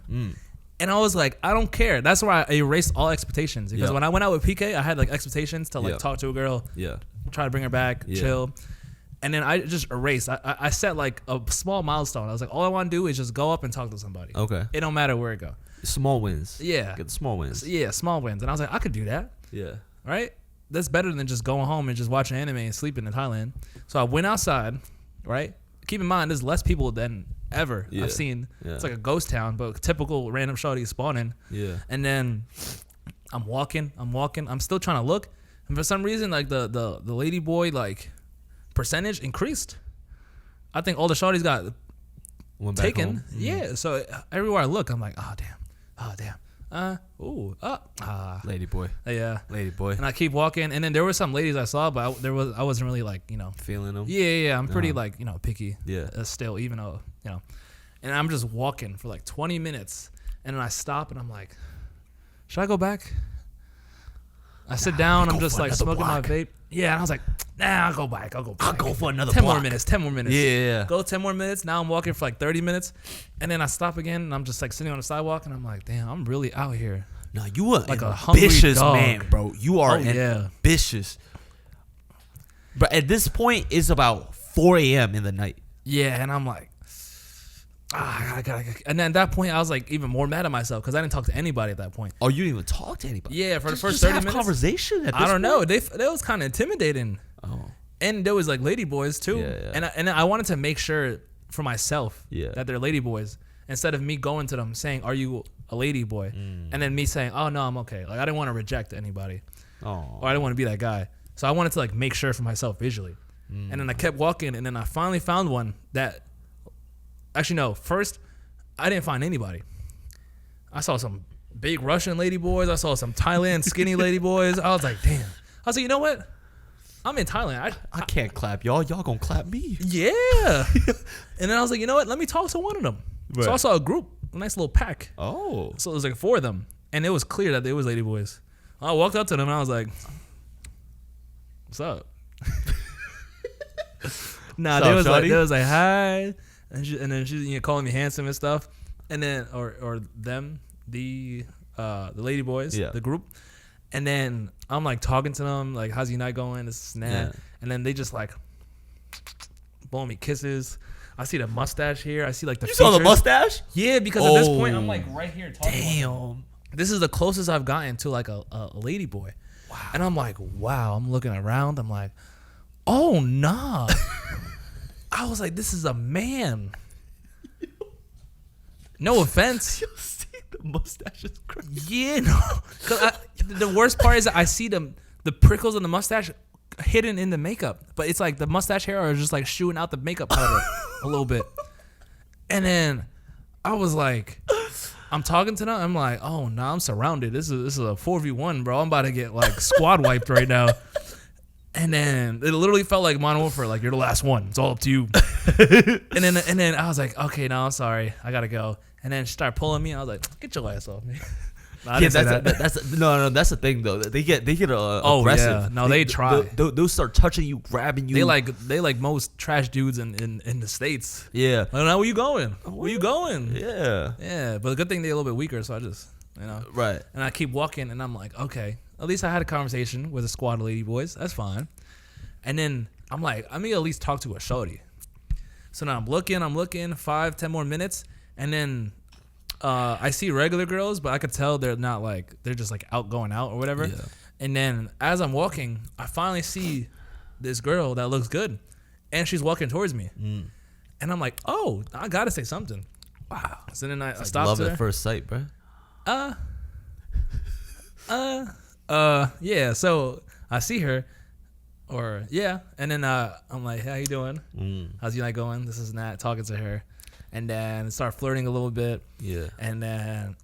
Speaker 1: And I was like, I don't care. That's why I erased all expectations. Because when I went out with PK, I had like expectations to like talk to a girl. Yeah. Try to bring her back, chill. And then I just erased. I set like a small milestone. I was like, all I want to do is just go up and talk to somebody. Okay. It don't matter where it go.
Speaker 2: Small wins.
Speaker 1: Yeah.
Speaker 2: Get the small wins.
Speaker 1: Yeah, small wins. And I was like, I could do that.
Speaker 2: Yeah.
Speaker 1: Right? that's better than just going home and just watching anime and sleeping in Thailand. So I went outside, right? Keep in mind, there's less people than ever I've seen. Yeah. It's like a ghost town, but typical random shorty spawning. Yeah. And then I'm walking. I'm still trying to look. And for some reason, like the lady boy like percentage increased. I think all the shorties got taken. Yeah. So everywhere I look, I'm like, oh damn.
Speaker 2: Lady boy.
Speaker 1: Yeah.
Speaker 2: Lady boy.
Speaker 1: And I keep walking, and then there were some ladies I saw, but I wasn't really like,
Speaker 2: feeling them.
Speaker 1: Yeah. I'm pretty like, picky.
Speaker 2: Yeah.
Speaker 1: Still, even though, and I'm just walking for like 20 minutes, and then I stop, and I'm like, should I go back? I sit down. I'm just like smoking my vape. Yeah, and I was like, nah, I'll go back. I'll go for another 10 more minutes. 10 more minutes.
Speaker 2: Yeah.
Speaker 1: Go 10 more minutes. Now I'm walking for like 30 minutes. And then I stop again, and I'm just like sitting on the sidewalk, and I'm like, damn, I'm really out here.
Speaker 2: No, you are
Speaker 1: like
Speaker 2: an ambitious man, bro. You are ambitious. But at this point, it's about 4 a.m. in the night.
Speaker 1: Yeah, and I'm like, I gotta. And then at that point, I was like even more mad at myself because I didn't talk to anybody at that point.
Speaker 2: Oh, you didn't even talk to anybody?
Speaker 1: Yeah, for the first 30 minutes.
Speaker 2: Conversation at this
Speaker 1: I don't know.
Speaker 2: point?
Speaker 1: That was kind of intimidating.
Speaker 2: Oh.
Speaker 1: And there was like lady boys too.
Speaker 2: Yeah.
Speaker 1: And I wanted to make sure for myself
Speaker 2: that
Speaker 1: they're lady boys instead of me going to them saying, "Are you a lady boy?" And then me saying, "Oh no, I'm okay." Like I didn't want to reject anybody.
Speaker 2: Oh.
Speaker 1: Or I didn't want to be that guy. So I wanted to like make sure for myself visually. And then I kept walking, and then I finally found one that. Actually, no. First, I didn't find anybody. I saw some big Russian lady boys. I saw some Thailand skinny lady boys. I was like, damn. I was like, you know what? I'm in Thailand.
Speaker 2: I can't clap y'all. Y'all gonna clap me.
Speaker 1: Yeah. And then I was like, you know what? Let me talk to one of them. Right. So I saw a group, a nice little pack.
Speaker 2: Oh.
Speaker 1: So it was like 4 of them. And it was clear that they was lady boys. I walked up to them and I was like, what's up? Nah, they was like, hi. And then she's calling me handsome and stuff. And then or them, the lady boys, the group. And then I'm like talking to them, like, how's your night going? This and that. Yeah. And then they just like blowing me kisses. I see the mustache here. I see like the features.
Speaker 2: Saw the mustache?
Speaker 1: Yeah, because at this point I'm like right here talking.
Speaker 2: Damn.
Speaker 1: This is the closest I've gotten to like a lady boy. Wow. And I'm like, wow. I'm looking around. I'm like, oh nah. I was like, this is a man. No offense.
Speaker 2: You see the mustache is crazy.
Speaker 1: Yeah, no. The worst part is that I see the prickles in the mustache hidden in the makeup. But it's like the mustache hair are just like shooting out the makeup powder a little bit. And then I was like, I'm talking to them. I'm like, oh, no, I'm surrounded. This is a 4v1, bro. I'm about to get like squad wiped right now. And then it literally felt like Modern Warfare, like you're the last one. It's all up to you. and then I was like, okay, no, I'm sorry, I gotta go. And then she started pulling me. I was like, get your ass off me. No,
Speaker 2: that's the thing though. They get aggressive.
Speaker 1: Yeah. No, they try.
Speaker 2: They'll start touching you, grabbing you.
Speaker 1: They like most trash dudes in the States.
Speaker 2: Yeah.
Speaker 1: Like, now where you going? Where you going?
Speaker 2: Yeah.
Speaker 1: Yeah. But the good thing they're a little bit weaker, so I just
Speaker 2: right.
Speaker 1: And I keep walking, and I'm like, okay. At least I had a conversation with a squad of lady boys. That's fine. And then I'm like, I may at least talk to a shorty. So now I'm looking 5-10 more minutes. And then I see regular girls, but I could tell they're not like, they're just like out going out or whatever. Yeah. And then as I'm walking, I finally see this girl that looks good. And she's walking towards me. And I'm like, oh, I got to say something. Wow. So then I stopped
Speaker 2: love
Speaker 1: her.
Speaker 2: at first sight, bro.
Speaker 1: Yeah, so I see her, and then I'm like, how you doing? How's your night going? This is not talking to her, and then start flirting a little bit. Yeah, and then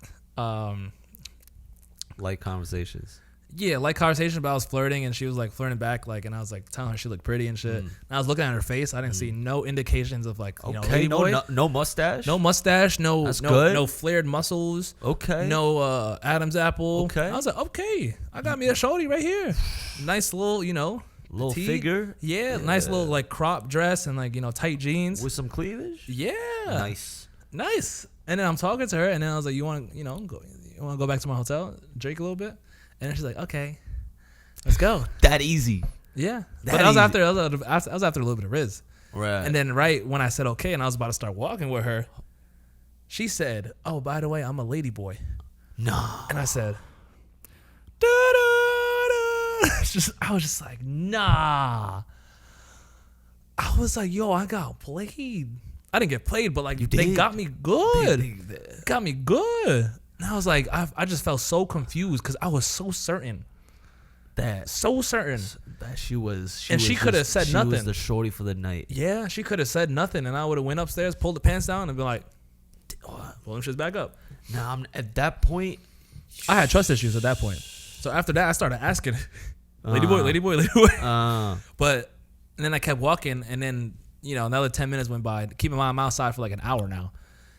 Speaker 2: light conversations.
Speaker 1: Yeah, light conversation, but I was flirting, and she was like flirting back, like, and I was like telling her she looked pretty and shit. And I was looking at her face. I didn't see no indications of like,
Speaker 2: no mustache,
Speaker 1: no flared muscles.
Speaker 2: Okay,
Speaker 1: no Adam's apple.
Speaker 2: Okay,
Speaker 1: I was like, okay, I got me a shorty right here. Nice little,
Speaker 2: little
Speaker 1: tee.
Speaker 2: figure.
Speaker 1: Yeah, nice little like crop dress and like tight jeans
Speaker 2: with some cleavage.
Speaker 1: Yeah,
Speaker 2: nice.
Speaker 1: And then I'm talking to her, and then I was like, you want to go back to my hotel, drink a little bit? And then she's like, okay, let's go.
Speaker 2: That easy.
Speaker 1: Yeah. But I was after a little bit of Riz.
Speaker 2: Right.
Speaker 1: And then right when I said okay and I was about to start walking with her, she said, oh, by the way, I'm a lady boy.
Speaker 2: No.
Speaker 1: And I said, I was just like, nah. I was like, yo, I got played. I didn't get played, but like they got me good. Got me good. And I was like, I just felt so confused because I was so certain. That
Speaker 2: she was,
Speaker 1: and she could have said nothing. She
Speaker 2: was the shorty for the night.
Speaker 1: Yeah, she could have said nothing, and I would have went upstairs, pulled the pants down, and been like, pull them shits back up.
Speaker 2: Nah, at that point,
Speaker 1: I had trust issues at that point. So after that, I started asking, lady boy. But and then I kept walking, and then another 10 minutes went by. Keep in mind, I'm outside for like an hour now,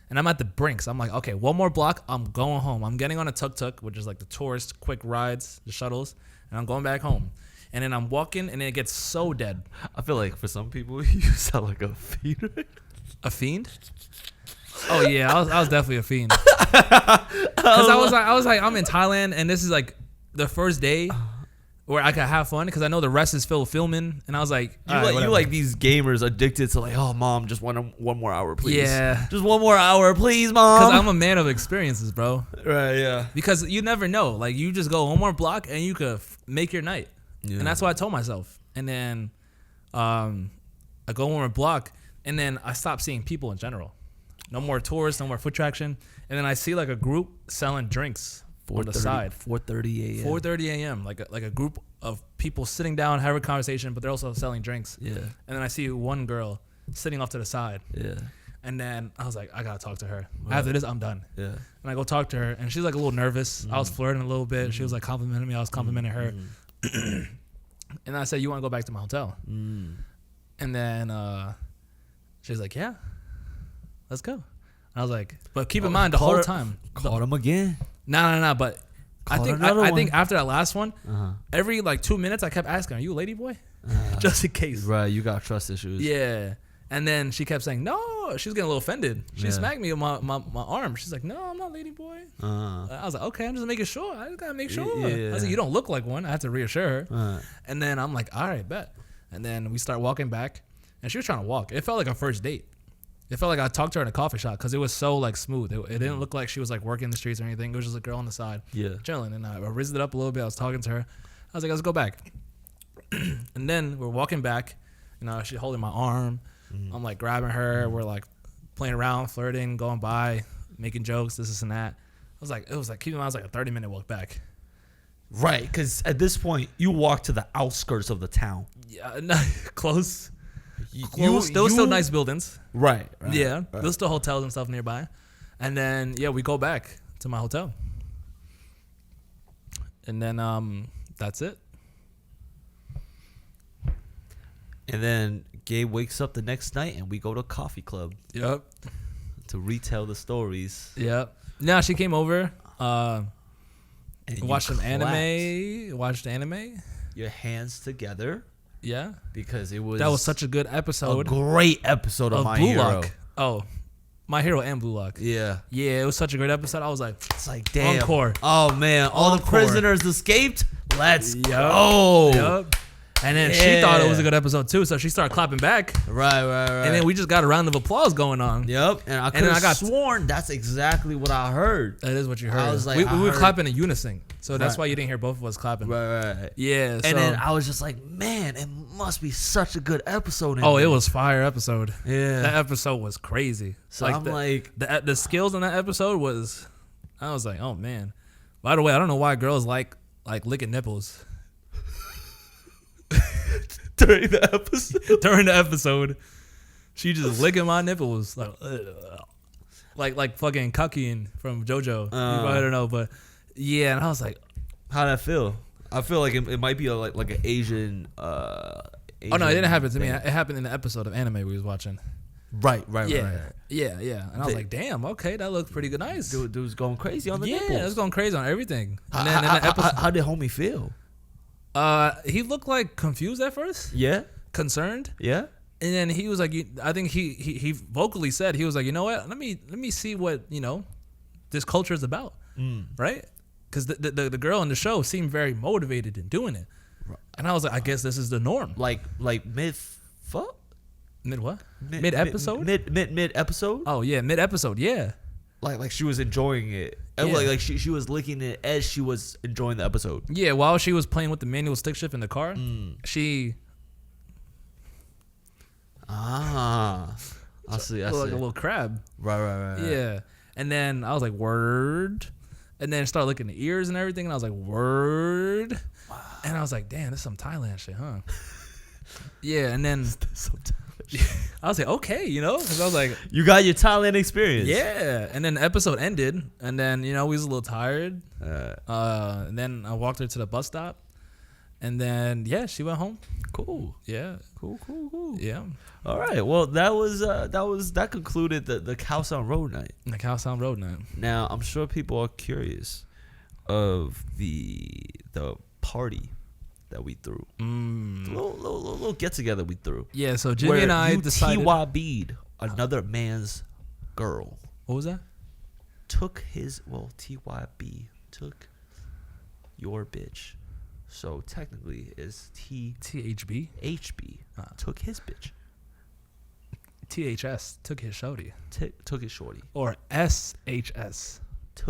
Speaker 1: and I'm at the brinks. I'm like, okay, one more block, I'm going home. I'm getting on a tuk-tuk, which is like the tourist quick rides, the shuttles, and I'm going back home. And then I'm walking, and it gets so dead.
Speaker 2: I feel like for some people, you sound like a fiend.
Speaker 1: A fiend? Oh yeah, I was definitely a fiend. Because I was like, I'm in Thailand, and this is like the first day where I could have fun because I know the rest is still filming, and I was like,
Speaker 2: you like these gamers addicted to like, oh mom, just one more hour, please.
Speaker 1: Yeah,
Speaker 2: just one more hour, please, mom.
Speaker 1: Because I'm a man of experiences, bro.
Speaker 2: Right, yeah.
Speaker 1: Because you never know, like you just go one more block and you could make your night, and that's what I told myself. And then, I go one more block, and then I stop seeing people in general. No more tourists, no more foot traction, and then I see like a group selling drinks on the side.
Speaker 2: 4:30 a.m.
Speaker 1: 4:30 a.m. Like a group of people sitting down, having a conversation, but they're also selling drinks.
Speaker 2: Yeah.
Speaker 1: And then I see one girl sitting off to the side.
Speaker 2: Yeah.
Speaker 1: And then I was like, I gotta talk to her. Right. After this, I'm done.
Speaker 2: Yeah.
Speaker 1: And I go talk to her, and she's like a little nervous. I was flirting a little bit. She was like complimenting me. I was complimenting her. And I said, you want to go back to my hotel? And then she was like, yeah, let's go. And I was like, but keep in mind the whole time.
Speaker 2: Caught him again.
Speaker 1: No. But I think after that last one, every like 2 minutes, I kept asking, are you a lady boy? Just in case.
Speaker 2: Right, you got trust issues.
Speaker 1: Yeah. And then she kept saying, no. She was getting a little offended. She smacked me with my arm. She's like, no, I'm not lady boy. I was like, okay, I'm just making sure. I just got to make sure. I was like, you don't look like one. I had to reassure her. And then I'm like, all right, bet. And then we start walking back. And she was trying to walk. It felt like a first date. It felt like I talked to her in a coffee shop because it was so like smooth. It didn't look like she was like working the streets or anything. It was just a girl on the side, chilling. And I rizzed it up a little bit. I was talking to her. I was like, let's go back. And then we're walking back. She's holding my arm. I'm like grabbing her. We're like playing around, flirting, going by, making jokes, this and that. It was like keep in mind, it was like a 30-minute walk back.
Speaker 2: Right, because at this point you walk to the outskirts of the town.
Speaker 1: Yeah, close. There was still nice buildings.
Speaker 2: Right.
Speaker 1: Yeah. Right. There's still hotels and stuff nearby. And then, we go back to my hotel. And then that's it.
Speaker 2: And then Gabe wakes up the next night and we go to a coffee club.
Speaker 1: Yep.
Speaker 2: To retell the stories.
Speaker 1: Yep. Now she came over. Watched some anime. Watched anime.
Speaker 2: Your hands together.
Speaker 1: Yeah,
Speaker 2: because that
Speaker 1: was such a good episode.
Speaker 2: A great episode of My Hero.
Speaker 1: Lock. Oh, My Hero and Blue Lock.
Speaker 2: Yeah,
Speaker 1: it was such a great episode. I was like,
Speaker 2: it's like damn.
Speaker 1: Encore.
Speaker 2: Oh man, all the prisoners escaped. Let's go.
Speaker 1: Yep. And then she thought it was a good episode too, so she started clapping back.
Speaker 2: Right.
Speaker 1: And then we just got a round of applause going on.
Speaker 2: Yep. And I could have sworn that's exactly what I heard.
Speaker 1: That is what you heard.
Speaker 2: I was like,
Speaker 1: we were clapping in unison, so that's why you didn't hear both of us clapping.
Speaker 2: Right.
Speaker 1: Yeah.
Speaker 2: And then I was just like, man, it must be such a good episode.
Speaker 1: It was fire episode.
Speaker 2: Yeah.
Speaker 1: That episode was crazy.
Speaker 2: So I'm like,
Speaker 1: the skills in that episode was, I was like, oh man. By the way, I don't know why girls like licking nipples. During the episode, she just licking my nipples like fucking Kakiin from JoJo. I don't know, but and I was like,
Speaker 2: how'd that feel? I feel like it might be like an Asian.
Speaker 1: Oh no, it didn't happen to me. It happened in the episode of anime we was watching.
Speaker 2: Right.
Speaker 1: Yeah. And I was like, damn, okay, that looks pretty good, nice.
Speaker 2: Dude was going crazy on the nipples.
Speaker 1: Yeah, it was going crazy on everything. And
Speaker 2: then how did homie feel?
Speaker 1: He looked like confused at first.
Speaker 2: Yeah.
Speaker 1: Concerned.
Speaker 2: Yeah.
Speaker 1: And then he was like, I think he vocally said, he was like, you know what? Let me see what, this culture is about. Right? Because the girl in the show seemed very motivated in doing it. Right. And I was like, I guess this is the norm.
Speaker 2: Like mid-fuck?
Speaker 1: Mid what? Mid-episode?
Speaker 2: Mid-episode?
Speaker 1: Oh, yeah. Mid-episode. Yeah.
Speaker 2: Like she was enjoying it.
Speaker 1: Yeah.
Speaker 2: Like she was licking it as she was enjoying the episode.
Speaker 1: Yeah, while she was playing with the manual stick shift in the car, she
Speaker 2: I see.
Speaker 1: like a little crab.
Speaker 2: Right.
Speaker 1: Yeah. And then I was like, word. And then started licking the ears and everything. And I was like, word. Wow. And I was like, damn, this is some Thailand shit, huh? Yeah. And then I was like, okay, you know, because I was like,
Speaker 2: you got your Thailand experience.
Speaker 1: yeah. And then the episode ended. And then, you know, we was a little tired. And then I walked her to the bus stop. And then, yeah, she went home.
Speaker 2: Cool.
Speaker 1: Yeah.
Speaker 2: Cool.
Speaker 1: Yeah.
Speaker 2: All right. Well, that concluded the Khaosan Road Night.
Speaker 1: The Khaosan Road Night.
Speaker 2: Now, I'm sure people are curious of the party that we threw. The little get together we threw.
Speaker 1: Yeah. So Jimmy and I decided.
Speaker 2: TYB'd another man's girl.
Speaker 1: What was that?
Speaker 2: TYB took your bitch. So technically, is
Speaker 1: THB?
Speaker 2: HB took his bitch.
Speaker 1: THS took his shorty.
Speaker 2: Took his shorty.
Speaker 1: Or SHS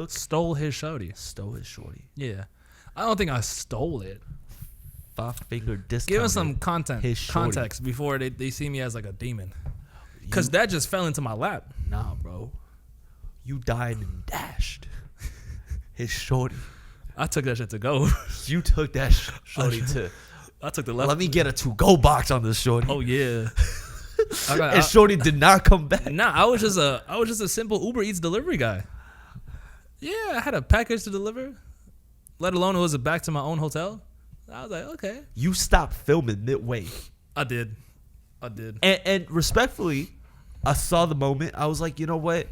Speaker 1: stole his shorty.
Speaker 2: Stole his shorty.
Speaker 1: Yeah. I don't think I stole it.
Speaker 2: 5-finger discount.
Speaker 1: Give us some context before they see me as like a demon. Because that just fell into my lap.
Speaker 2: Nah, bro. You died and dashed his shorty.
Speaker 1: I took that shit to go.
Speaker 2: You took that shorty to.
Speaker 1: I took the left.
Speaker 2: Let me get a to-go box on this shorty.
Speaker 1: Oh yeah.
Speaker 2: And shorty did not come back.
Speaker 1: Nah, I was just a simple Uber Eats delivery guy. Yeah, I had a package to deliver. Let alone it was back to my own hotel. I was like, okay.
Speaker 2: You stopped filming midway.
Speaker 1: I did.
Speaker 2: And respectfully, I saw the moment. I was like, you know what?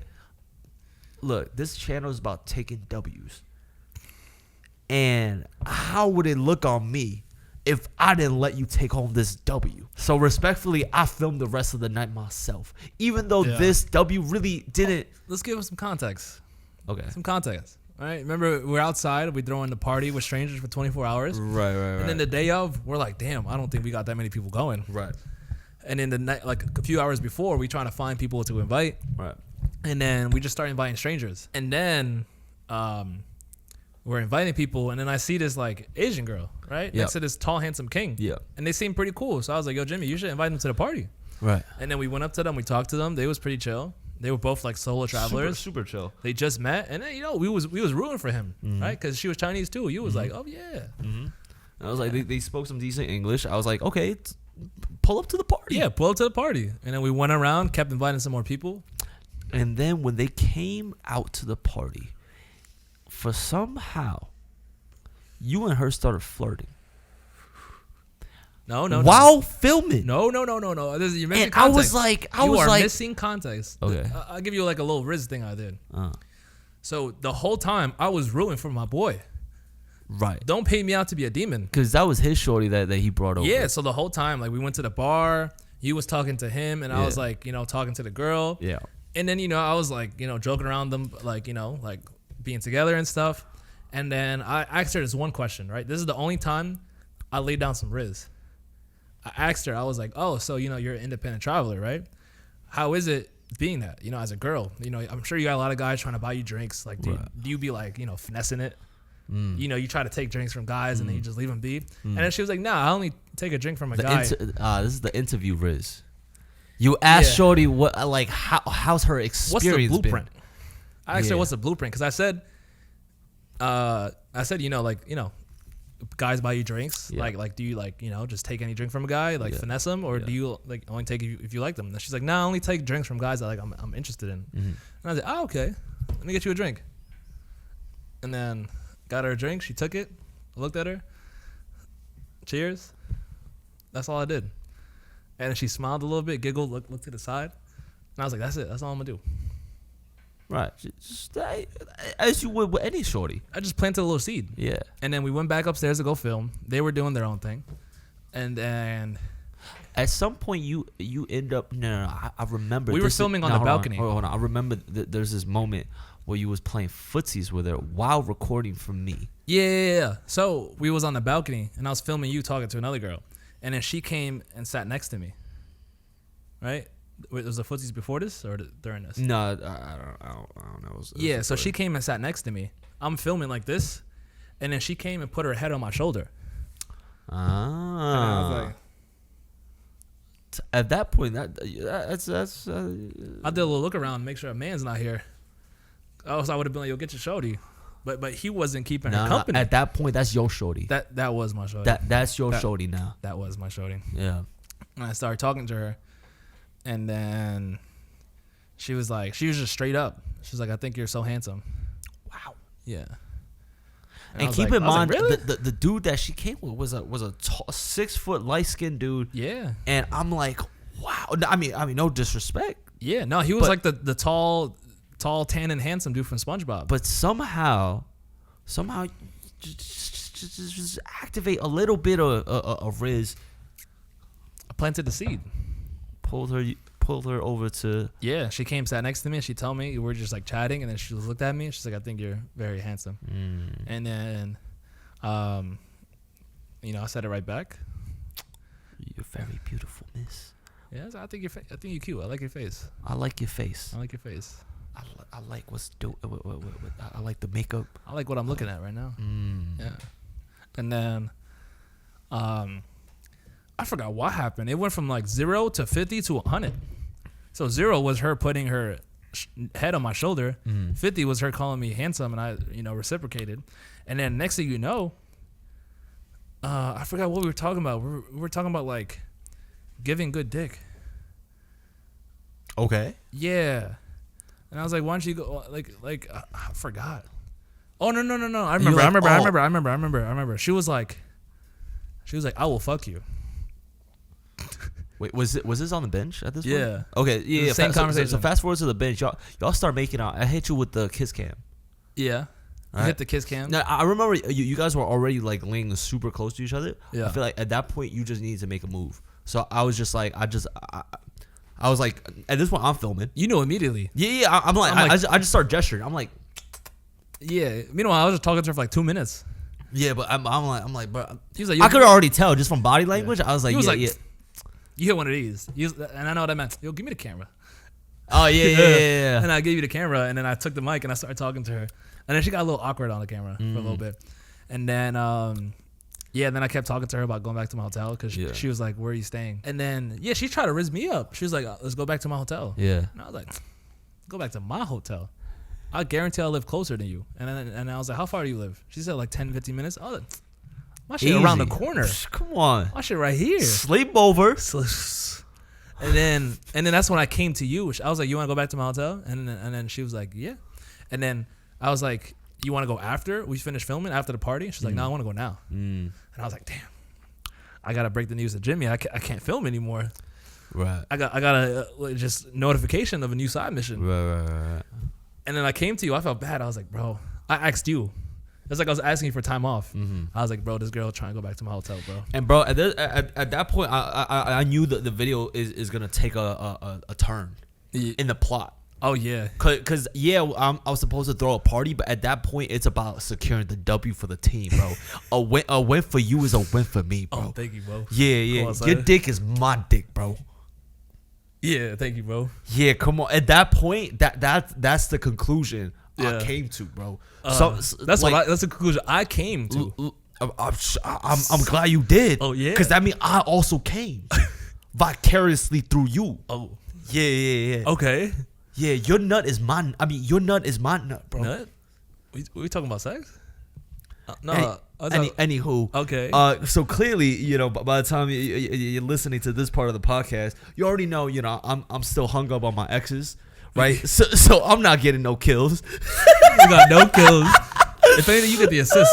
Speaker 2: Look, this channel is about taking W's. And how would it look on me if I didn't let you take home this W? So respectfully, I filmed the rest of the night myself. Even though this W really didn't.
Speaker 1: Let's give us some context.
Speaker 2: Okay.
Speaker 1: Some context. All right. Remember, we're outside. We throw in the party with strangers for 24 hours.
Speaker 2: Right.
Speaker 1: And then the day of, we're like, damn, I don't think we got that many people going.
Speaker 2: Right.
Speaker 1: And then the night, like a few hours before, we trying to find people to invite.
Speaker 2: Right.
Speaker 1: And then we just start inviting strangers. And then we're inviting people, and then I see this like Asian girl, right? Next to this tall, handsome king.
Speaker 2: Yeah.
Speaker 1: And they seem pretty cool. So I was like, yo, Jimmy, you should invite them to the party.
Speaker 2: Right.
Speaker 1: And then we went up to them, we talked to them. They was pretty chill. They were both like solo travelers.
Speaker 2: Super chill.
Speaker 1: They just met, and then, you know, we was rooting for him, right? Because she was Chinese too. You was like, oh yeah.
Speaker 2: And I was like, they spoke some decent English. I was like, okay, pull up to the party.
Speaker 1: Yeah, pull up to the party. And then we went around, kept inviting some more people.
Speaker 2: And then when they came out to the party, for somehow, you and her started flirting.
Speaker 1: No.
Speaker 2: While filming.
Speaker 1: No. You're missing
Speaker 2: And
Speaker 1: context.
Speaker 2: I was like,
Speaker 1: you are missing context.
Speaker 2: Okay.
Speaker 1: I'll give you like a little Riz thing I did. So the whole time I was rooting for my boy.
Speaker 2: Right.
Speaker 1: Don't pay me out to be a demon.
Speaker 2: Because that was his shorty that he brought over.
Speaker 1: Yeah. So the whole time, like, we went to the bar. You was talking to him, and I was like, you know, talking to the girl.
Speaker 2: Yeah.
Speaker 1: And then, you know, I was like, you know, joking around them, like, you know, like being together and stuff. And then I asked her this one question, right? This is the only time I laid down some Riz. I asked her, I was like, oh, so, you know, you're an independent traveler, right? How is it being that, you know, as a girl? You know, I'm sure you got a lot of guys trying to buy you drinks. Like, do you be like, you know, finessing it? You know, you try to take drinks from guys and then you just leave them be. And then she was like, nah, I only take a drink from a guy.
Speaker 2: This is the interview Riz. You asked shorty what, like, how's her experience
Speaker 1: What's the blueprint?
Speaker 2: been?
Speaker 1: I asked her, what's the blueprint? Because I said, you know, like, you know, guys buy you drinks. Like, do you, like, you know, just take any drink from a guy, like finesse them, or do you, like, only take if you like them? And she's like, nah, I only take drinks from guys that, like, I'm interested in. And I was like, oh, okay, let me get you a drink. And then got her a drink. She took it. I looked at her. Cheers. That's all I did. And she smiled a little bit, giggled, looked to the side, and I was like, that's it. That's all I'm gonna do.
Speaker 2: Right. Just, as you would with any shorty.
Speaker 1: I just planted a little seed.
Speaker 2: Yeah.
Speaker 1: And then we went back upstairs to go film. They were doing their own thing. And then
Speaker 2: at some point you end up I remember
Speaker 1: we were filming on the balcony.
Speaker 2: Hold on. I remember there's this moment where you was playing footsies with her while recording for me.
Speaker 1: Yeah. So we was on the balcony and I was filming you talking to another girl. And then she came and sat next to me. Right? Wait, was the footsies before this or during this?
Speaker 2: No, I don't know.
Speaker 1: Yeah, so she came and sat next to me. I'm filming like this, and then she came and put her head on my shoulder. And I was like,
Speaker 2: at that point, that's
Speaker 1: I did a little look around, make sure a man's not here. Else I would have been like, "Yo, get your shorty," but he wasn't keeping her company.
Speaker 2: At that point, that's your shorty.
Speaker 1: That was my shorty.
Speaker 2: That's your shorty now.
Speaker 1: That was my shorty.
Speaker 2: Yeah.
Speaker 1: And I started talking to her, and then she was just straight up. She was like, "I think you're so handsome."
Speaker 2: Wow.
Speaker 1: Yeah.
Speaker 2: And keep in mind, really? the dude that she came with was a tall, 6 foot light skinned dude.
Speaker 1: Yeah.
Speaker 2: And I'm like, wow. I mean, no disrespect.
Speaker 1: Yeah. No, he was like the tall, tan, and handsome dude from SpongeBob.
Speaker 2: But somehow, just activate a little bit of Riz.
Speaker 1: I planted the seed.
Speaker 2: Pulled her over to.
Speaker 1: Yeah, she came, sat next to me, and she told me, we were just like chatting, and then she looked at me, and she's like, "I think you're very handsome." And then, I said it right back.
Speaker 2: You're very beautiful, miss.
Speaker 1: Yeah, I think you're cute. I like your face.
Speaker 2: I like your face.
Speaker 1: I like your face.
Speaker 2: I like what's I like the makeup.
Speaker 1: I like what I'm looking at right now. Yeah. And then, I forgot what happened. It went from like 0 to 50 to 100. So 0 was her putting her head on my shoulder. 50 was her calling me handsome, and I, reciprocated. And then next thing you know, I forgot what we were talking about. We were talking about like giving good dick.
Speaker 2: Okay.
Speaker 1: Yeah. And I was like, why don't you go I forgot. Oh no. I remember. She was like, I will fuck you.
Speaker 2: Wait, was this on the bench at this point?
Speaker 1: Yeah.
Speaker 2: Okay, yeah.
Speaker 1: Same conversation.
Speaker 2: So fast forward to the bench. Y'all start making out. I hit you with the kiss cam.
Speaker 1: Yeah.
Speaker 2: Right.
Speaker 1: Hit the kiss cam.
Speaker 2: Now, I remember you guys were already like laying super close to each other.
Speaker 1: Yeah.
Speaker 2: I feel like at that point you just needed to make a move. So I was just like, I was like, at this point I'm filming.
Speaker 1: You know immediately.
Speaker 2: Yeah. I just start gesturing. I'm like,
Speaker 1: yeah. Meanwhile, I was just talking to her for like 2 minutes.
Speaker 2: Yeah, but I'm like, bro.
Speaker 1: He was like,
Speaker 2: I could already tell just from body language.
Speaker 1: Yeah.
Speaker 2: I was like, yeah.
Speaker 1: You hit one of these. And I know what that meant. Yo, give me the camera.
Speaker 2: Oh, yeah.
Speaker 1: And I gave you the camera, and then I took the mic, and I started talking to her. And then she got a little awkward on the camera for a little bit. And then, then I kept talking to her about going back to my hotel, because she was like, where are you staying? And then, she tried to rizz me up. She was like, let's go back to my hotel.
Speaker 2: Yeah.
Speaker 1: And I was like, go back to my hotel. I guarantee I'll live closer than you. And I was like, how far do you live? She said like 10, 15 minutes. I was like, my shit around the corner.
Speaker 2: Come on.
Speaker 1: My shit right here.
Speaker 2: Sleepover.
Speaker 1: And then that's when I came to you. I was like, you want to go back to my hotel? And then she was like, yeah. And then I was like, you want to go after we finish filming, after the party? She's like, no, I want to go now. And I was like, damn, I got to break the news to Jimmy. I can't film anymore.
Speaker 2: Right.
Speaker 1: I got a just notification of a new side mission.
Speaker 2: Right.
Speaker 1: And then I came to you. I felt bad. I was like, bro, I asked you. It's like I was asking you for time off. I was like, bro, this girl trying to go back to my hotel, bro.
Speaker 2: And bro, at that point, I knew that the video is gonna take a turn in the plot.
Speaker 1: Oh yeah,
Speaker 2: cause I was supposed to throw a party, but at that point, it's about securing the W for the team, bro. a win for you is a win for me, bro.
Speaker 1: Oh, thank you, bro.
Speaker 2: Yeah.
Speaker 1: On,
Speaker 2: your dick is my dick, bro.
Speaker 1: Yeah, thank you, bro.
Speaker 2: Yeah, come on. At that point, that's the conclusion I came to, bro.
Speaker 1: That's the conclusion I came to.
Speaker 2: I'm glad you did.
Speaker 1: Oh yeah,
Speaker 2: because that means I also came vicariously through you.
Speaker 1: Oh
Speaker 2: yeah.
Speaker 1: Okay.
Speaker 2: Yeah, your nut is my. I mean, your nut is my nut, bro.
Speaker 1: Nut? We talking about sex? No.
Speaker 2: Anywho.
Speaker 1: Okay.
Speaker 2: So clearly, by the time you're listening to this part of the podcast, you already know. I'm still hung up on my exes, right? so I'm not getting no kills.
Speaker 1: You got no kills. If anything, you get the assist.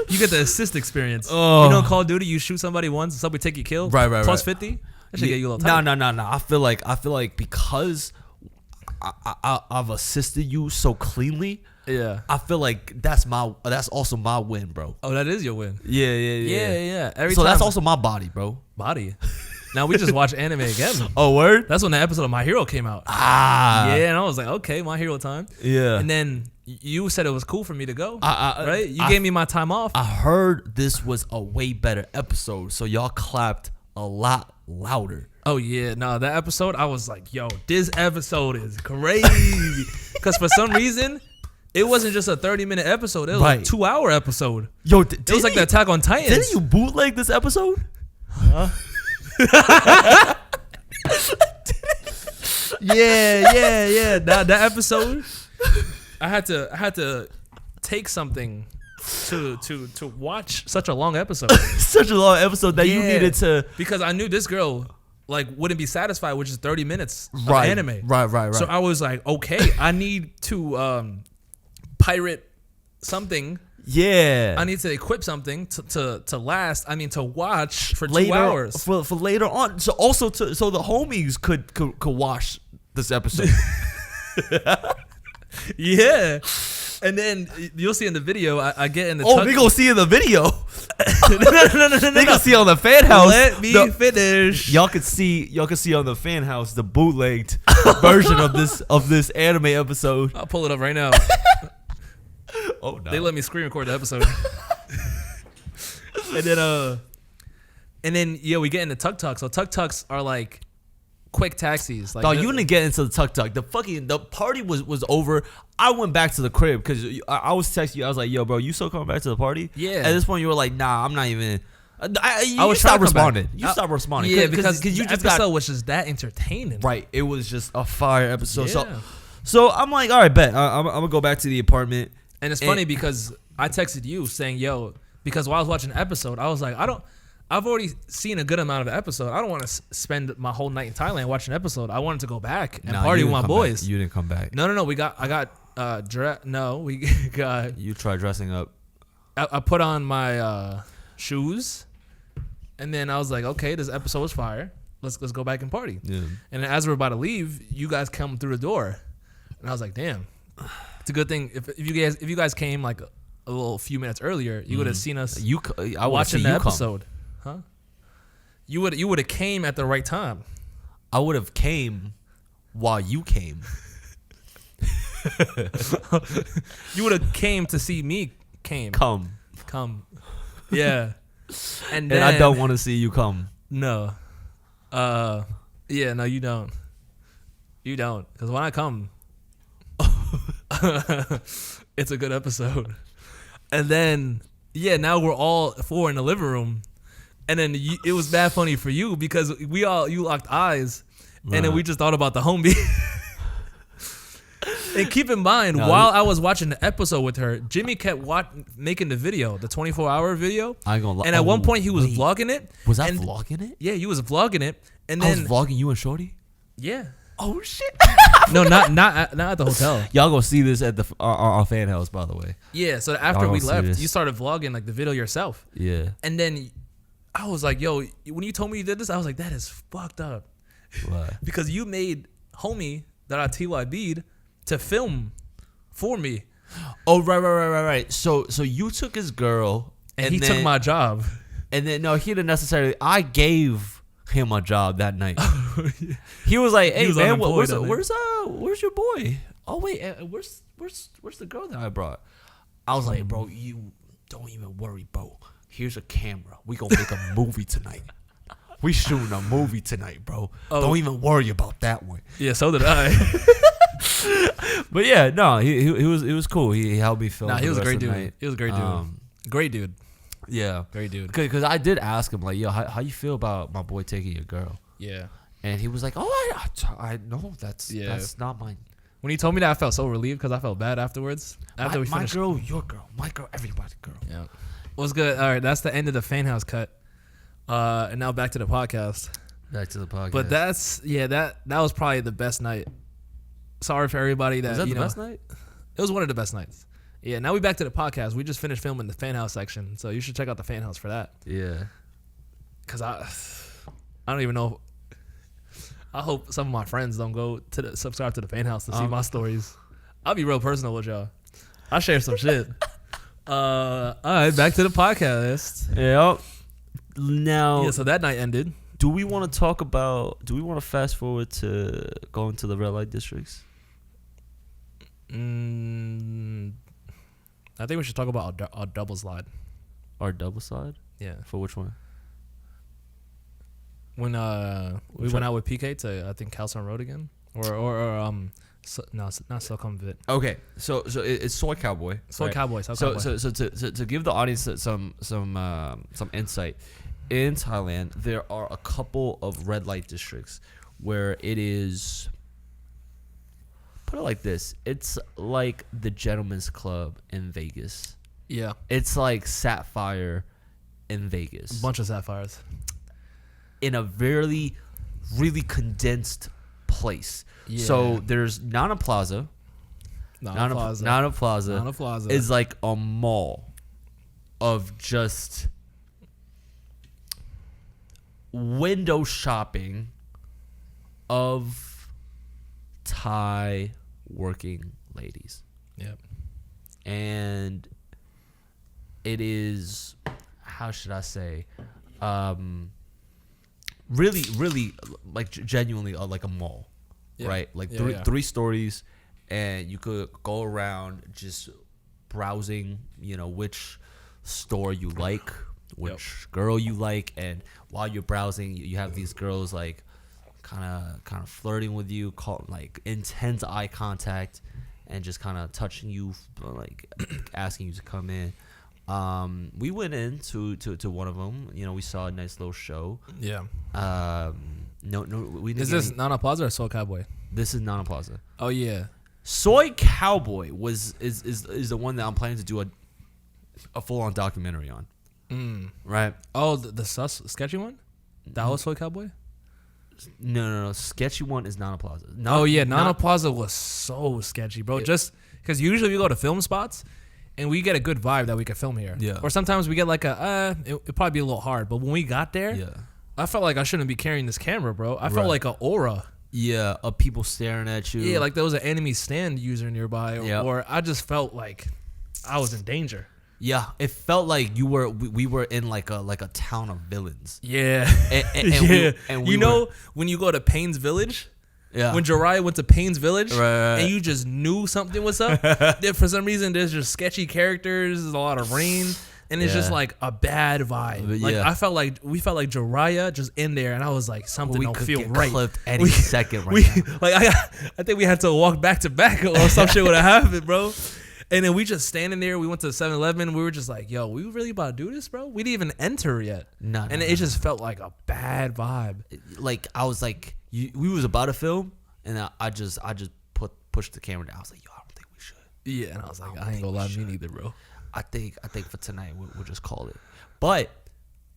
Speaker 1: You get the assist experience.
Speaker 2: Oh.
Speaker 1: In Call of Duty, you shoot somebody once, somebody take your kill.
Speaker 2: Right.
Speaker 1: Plus 50. That should get you a little tight.
Speaker 2: No. I feel like because I've assisted you so cleanly.
Speaker 1: Yeah.
Speaker 2: I feel like that's also my win, bro.
Speaker 1: Oh, that is your win.
Speaker 2: Yeah.
Speaker 1: Every
Speaker 2: so
Speaker 1: time.
Speaker 2: that's also my body, bro.
Speaker 1: Body. Now we just watched anime again.
Speaker 2: Oh, word?
Speaker 1: That's when the episode of My Hero came out.
Speaker 2: Ah.
Speaker 1: Yeah, and I was like, okay, My Hero time.
Speaker 2: Yeah.
Speaker 1: And then you said it was cool for me to go. Right? You gave me my time off.
Speaker 2: I heard this was a way better episode, so y'all clapped a lot louder.
Speaker 1: Oh yeah, no, that episode I was like, yo, this episode is crazy. Because for some reason, it wasn't just a 30-minute episode. It was like a 2-hour episode.
Speaker 2: Yo,
Speaker 1: it was like the Attack on Titans.
Speaker 2: Didn't you bootleg this episode?
Speaker 1: Huh? yeah. That episode, I had to take something to watch such a long episode.
Speaker 2: Such a long episode that you needed to,
Speaker 1: because I knew this girl like wouldn't be satisfied with just 30 minutes of anime.
Speaker 2: Right.
Speaker 1: So I was like, okay, I need to pirate something.
Speaker 2: Yeah,
Speaker 1: I need to equip something to last. I mean, to watch for
Speaker 2: later,
Speaker 1: 2 hours
Speaker 2: for later on. So also so the homies could watch this episode.
Speaker 1: Yeah. And then you'll see in the video, I get in the.
Speaker 2: Oh, they gonna see in the video. No. They gonna see on the fan house.
Speaker 1: Let me finish.
Speaker 2: Y'all can see on the fan house the bootlegged version of this anime episode.
Speaker 1: I'll pull it up right now.
Speaker 2: Oh no!
Speaker 1: They let me screen record the episode. and then we get into tuk tuks. So tuk tuks are like quick taxis. Like,
Speaker 2: dog, you didn't get into the tuk tuk. The party was over. I went back to the crib because I was texting you. I was like, yo, bro, you still coming back to the party?
Speaker 1: Yeah.
Speaker 2: At this point, you were like, nah, I'm not even.
Speaker 1: I was
Speaker 2: stopped responding. You stopped responding.
Speaker 1: Yeah, because
Speaker 2: you
Speaker 1: the episode was just that entertaining.
Speaker 2: Right. It was just a fire episode.
Speaker 1: Yeah.
Speaker 2: So I'm like, all right, bet. I'm gonna go back to the apartment.
Speaker 1: And it's funny because I texted you saying, yo, because while I was watching the episode, I was like, I've already seen a good amount of the episode. I don't want to spend my whole night in Thailand watching an episode. I wanted to go back and party with my boys.
Speaker 2: You didn't come back.
Speaker 1: No. We got
Speaker 2: You tried dressing up.
Speaker 1: I put on my shoes, and then I was like, okay, this episode was fire. Let's go back and party. Yeah. And then as we're about to leave, you guys come through the door, and I was like, damn, it's a good thing if you guys came like a little few minutes earlier, you would have seen us.
Speaker 2: I
Speaker 1: watching the episode, huh? You would have came at the right time.
Speaker 2: I would have came while you came.
Speaker 1: You would have came to see me come. Yeah. And
Speaker 2: I don't want to see you come.
Speaker 1: No. No, you don't. You don't. Because when I come, it's a good episode. And then, now we're all four in the living room. And then it was bad funny for you because you locked eyes. Right. And then we just thought about the homie. And keep in mind, while I was watching the episode with her, Jimmy kept making the video, the 24-hour video.
Speaker 2: I ain't gonna lie.
Speaker 1: And at one point, he was vlogging it.
Speaker 2: Was I vlogging it?
Speaker 1: Yeah, you was vlogging it. And then
Speaker 2: I was vlogging you and Shorty?
Speaker 1: Yeah.
Speaker 2: Oh, shit.
Speaker 1: No, not at the hotel.
Speaker 2: Y'all gonna see this at our fan house, by the way.
Speaker 1: Yeah, so after we left, you started vlogging like the video yourself.
Speaker 2: Yeah.
Speaker 1: And then I was like, yo, when you told me you did this, I was like, that is fucked up.
Speaker 2: Why?
Speaker 1: Because you made homie that I TYB'd to film for me.
Speaker 2: Oh, right. So you took his girl.
Speaker 1: And he took my job.
Speaker 2: And then, no, he didn't necessarily. I gave him a job that night. He was like, hey, man, where's your boy? Oh, wait, where's the girl that I brought? I was like, bro, you don't even worry, bro. Here's a camera. We gonna make a movie tonight. We shooting a movie tonight, bro. Oh. Don't even worry about that one.
Speaker 1: Yeah, so did I.
Speaker 2: But yeah, no, he was cool. He helped me film.
Speaker 1: Nah, he was a great dude. He was a great dude. Great dude.
Speaker 2: Yeah,
Speaker 1: great dude.
Speaker 2: Because I did ask him like, yo, how you feel about my boy taking your girl?
Speaker 1: Yeah.
Speaker 2: And he was like, oh, I know that's not mine.
Speaker 1: When he told me that, I felt so relieved because I felt bad afterwards. After we finished.
Speaker 2: My girl, your girl, my girl, everybody's girl.
Speaker 1: Yeah. What's good? All right, that's the end of the fan house cut. And now back to the podcast.
Speaker 2: Back to the podcast.
Speaker 1: But that was probably the best night. Sorry for everybody that.
Speaker 2: Was that the best night?
Speaker 1: It was one of the best nights. Yeah. Now we back to the podcast. We just finished filming the fan house section, so you should check out the fan house for that.
Speaker 2: Yeah.
Speaker 1: Cause I don't even know. I hope some of my friends don't go to subscribe to the fan house to see my stories. I'll be real personal with y'all. I'll share some shit. All right, back to the podcast.
Speaker 2: Yep. Now,
Speaker 1: so that night ended.
Speaker 2: Do we want to fast forward to going to the red light districts?
Speaker 1: I think we should talk about our double slide.
Speaker 2: Our double slide?
Speaker 1: Yeah.
Speaker 2: For which one?
Speaker 1: when we went out with PK to I think Khaosan Road again, or no, it's not Silicon Vit.
Speaker 2: Okay, so it's Soy Cowboy.
Speaker 1: Soy
Speaker 2: right?
Speaker 1: Cowboy.
Speaker 2: So to give the audience some insight, in Thailand there are a couple of red light districts where it is. Put it like this: it's like the Gentleman's Club in Vegas.
Speaker 1: Yeah,
Speaker 2: it's like Sapphire in Vegas.
Speaker 1: A bunch of sapphires
Speaker 2: in a really condensed place. Yeah. So there's Nana Plaza. Nana Plaza is like a mall of just window shopping of Thai working ladies.
Speaker 1: Yep.
Speaker 2: And it is, how should I say, really like genuinely like a mall. Yeah. Right? Like three stories, and you could go around just browsing, which store you like, which girl you like, and while you're browsing, you have these girls like kind of flirting with you, like intense eye contact, and just kind of touching you, like asking you to come in. We went in to one of them. We saw a nice little show. Yeah. No, we didn't.
Speaker 1: Is this Nana Plaza or Soy Cowboy?
Speaker 2: This is Nana Plaza.
Speaker 1: Oh yeah.
Speaker 2: Soy Cowboy is the one that I'm planning to do a full on documentary on. Right.
Speaker 1: Oh, the sketchy one. That was Soy Cowboy.
Speaker 2: No. Sketchy one is Nana Plaza.
Speaker 1: Nana Plaza was so sketchy, bro. Just because usually we go to film spots and we get a good vibe that we could film here. Yeah. Or sometimes we get like it'd probably be a little hard, but when we got there, I felt like I shouldn't be carrying this camera, bro. I felt like an aura.
Speaker 2: Yeah, of people staring at you.
Speaker 1: Yeah, like there was an enemy stand user nearby, or I just felt like I was in danger.
Speaker 2: Yeah, it felt like we were in like a town of villains.
Speaker 1: Yeah, and when you go to Payne's Village, when Jiraiya went to Payne's Village, right. And you just knew something was up. For some reason, there's just sketchy characters. There's a lot of rain. And it's just like a bad vibe. Like we felt like Jiraiya just in there, and I was like, something don't feel right.
Speaker 2: Clipped any second right now.
Speaker 1: Like I think we had to walk back to back, or some shit would have happened, bro. And then we just standing there. We went to 7-Eleven. We were just like, yo, we really about to do this, bro? We didn't even enter yet. No. It just felt like a bad vibe.
Speaker 2: Like I was like, we was about to film, and I just pushed the camera down. I was like, yo, I don't think we should.
Speaker 1: Yeah, and I was like, I ain't gonna lie, me neither, bro.
Speaker 2: I think for tonight we'll just call it. But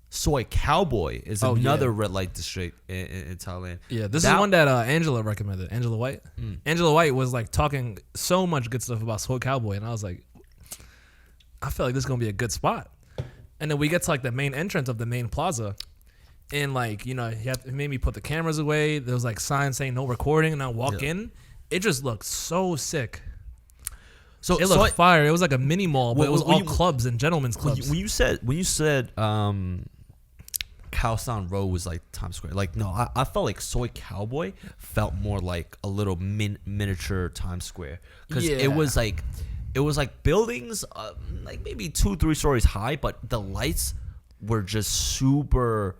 Speaker 2: Soy Cowboy is another red light district in Thailand.
Speaker 1: Yeah, this is one that Angela recommended. Angela White. Angela White was like talking so much good stuff about Soy Cowboy, and I was like, I feel like this is gonna be a good spot. And then we get to like the main entrance of the main plaza, and like it made me put the cameras away. There was like signs saying no recording, and I walk in. It just looked so sick. So it looked fire. It was like a mini mall, but it was all clubs and gentlemen's clubs.
Speaker 2: When you said Khaosan Road was like Times Square, like no, I felt like Soy Cowboy felt more like a little miniature Times Square, because it was like buildings like maybe 2-3 stories high, but the lights were just super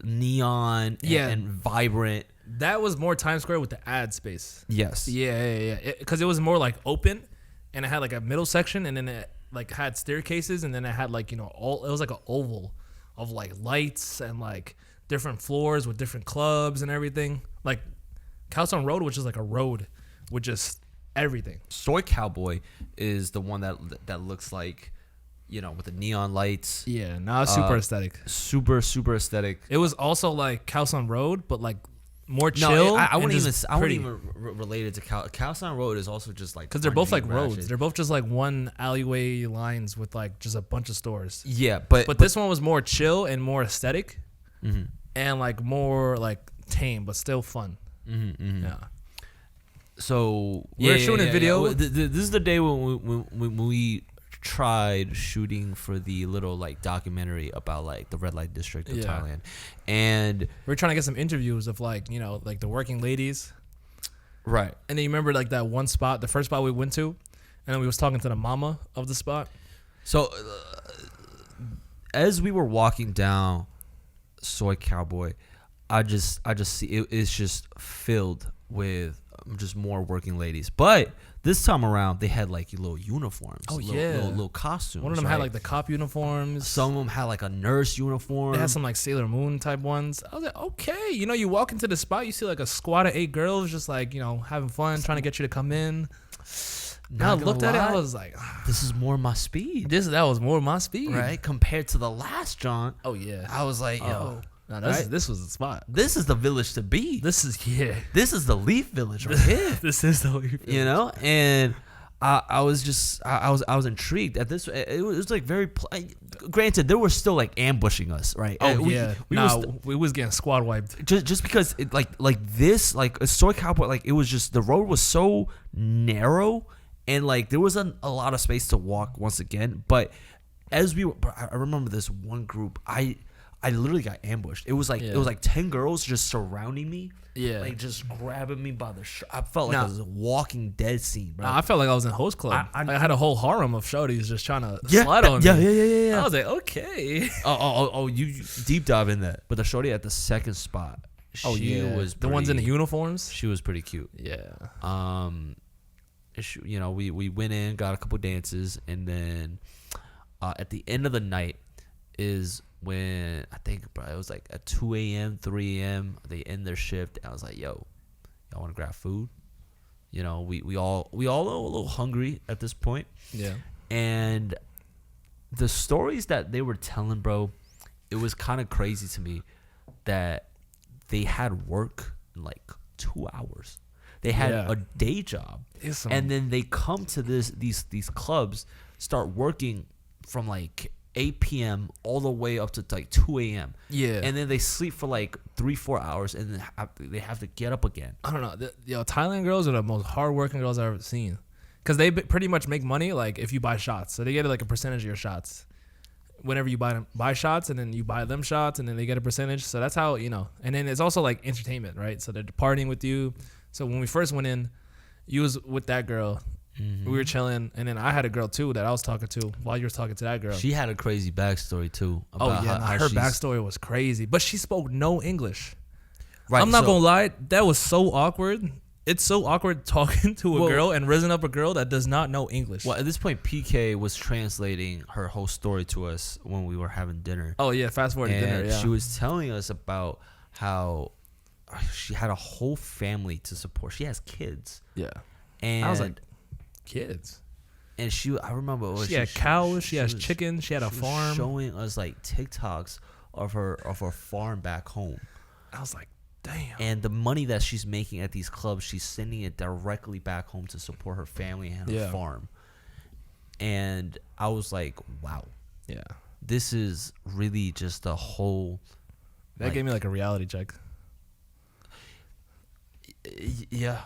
Speaker 2: neon and vibrant.
Speaker 1: That was more Times Square with the ad space.
Speaker 2: Yes.
Speaker 1: Yeah. Because it was more like open. And it had like a middle section, and then it like had staircases, and then it had like it was like an oval of like lights and like different floors with different clubs and everything. Like Khaosan Road, which is like a road with just everything.
Speaker 2: Soy Cowboy is the one that looks like with the neon lights.
Speaker 1: Yeah, super aesthetic.
Speaker 2: Super aesthetic.
Speaker 1: It was also like Khaosan Road, but like more chill.
Speaker 2: No, I wouldn't even relate it to Khaosan Road. Is also just like,
Speaker 1: because they're both like roads. They're both just like one alleyway lines with like just a bunch of stores.
Speaker 2: Yeah, but
Speaker 1: this one was more chill and more aesthetic, and like more like tame, but still fun. Yeah.
Speaker 2: So
Speaker 1: we're shooting a video.
Speaker 2: This is the day when we tried shooting for the little like documentary about like the red light district of Thailand, and
Speaker 1: we're trying to get some interviews of like like the working ladies,
Speaker 2: right?
Speaker 1: And then you remember like that one spot, the first spot we went to, and then we was talking to the mama of the spot.
Speaker 2: So as we were walking down Soy Cowboy, I just see it's just filled with just more working ladies. But this time around, they had like little uniforms. Little costumes.
Speaker 1: One of them had like the cop uniforms.
Speaker 2: Some of them had like a nurse uniform.
Speaker 1: They had some like Sailor Moon type ones. I was like, okay, you walk into the spot, you see like a squad of 8 girls, just like having fun, trying to get you to come in. Now I looked at it, I was like,
Speaker 2: this is more my speed.
Speaker 1: That was more my speed,
Speaker 2: right? Compared to the last John.
Speaker 1: Oh yeah,
Speaker 2: I was like, yo.
Speaker 1: No, this was the spot.
Speaker 2: This is the village to be.
Speaker 1: This is
Speaker 2: the Leaf Village right here.
Speaker 1: This is the Leaf Village.
Speaker 2: And I was intrigued at this. It was like very. Granted, there were still like ambushing us, right?
Speaker 1: Oh we was getting squad wiped.
Speaker 2: Just because it like this like a Soy Cowboy, like it was just the road was so narrow and like there was a lot of space to walk once again. But as we were, I remember this one group. I literally got ambushed. It was like 10 girls just surrounding me.
Speaker 1: Yeah.
Speaker 2: Like just grabbing me by the shirt. I felt like it was a Walking Dead scene, bro.
Speaker 1: I felt like I was in Host Club. I had a whole harem of shorties just trying to slide on me.
Speaker 2: Yeah.
Speaker 1: I was like, okay.
Speaker 2: You deep dive in that. But the shorty at the second spot, she was
Speaker 1: the ones in the uniforms.
Speaker 2: She was pretty cute.
Speaker 1: Yeah.
Speaker 2: We went in, got a couple dances, and then at the end of the night is when I think it was like at 2 a.m., 3 a.m., they end their shift. I was like, yo, y'all want to grab food? We all a little hungry at this point.
Speaker 1: Yeah.
Speaker 2: And the stories that they were telling, bro, it was kind of crazy to me that they had work in like 2 hours. They had a day job. And then they come to these clubs, start working from like 8 p.m. all the way up to like 2 a.m.
Speaker 1: Yeah.
Speaker 2: And then they sleep for like 3-4 hours and then they have to get up again.
Speaker 1: I don't know. Thailand girls are the most hardworking girls I've ever seen. Because they pretty much make money like if you buy shots. So they get like a percentage of your shots. Whenever you buy shots and then you buy them shots and then they get a percentage. So that's how, And then it's also like entertainment, right? So they're partying with you. So when we first went in, you was with that girl. Mm-hmm. We were chilling, and then I had a girl too that I was talking to while you were talking to that girl.
Speaker 2: She had a crazy backstory too.
Speaker 1: About her backstory was crazy, but she spoke no English. Right, I'm not gonna lie, that was so awkward. It's so awkward talking to a girl and raising up a girl that does not know English.
Speaker 2: Well, at this point, PK was translating her whole story to us when we were having dinner.
Speaker 1: Oh yeah, fast forward to dinner. Yeah,
Speaker 2: she was telling us about how she had a whole family to support. She has kids.
Speaker 1: Yeah,
Speaker 2: and
Speaker 1: I was like, kids.
Speaker 2: And I remember
Speaker 1: she had cows, she has chickens, she had a farm.
Speaker 2: Showing us like TikToks of her farm back home.
Speaker 1: I was like, damn.
Speaker 2: And the money that she's making at these clubs, she's sending it directly back home to support her family and her farm. And I was like, wow.
Speaker 1: Yeah. This
Speaker 2: is really just a whole.
Speaker 1: That gave me like a reality check.
Speaker 2: Yeah.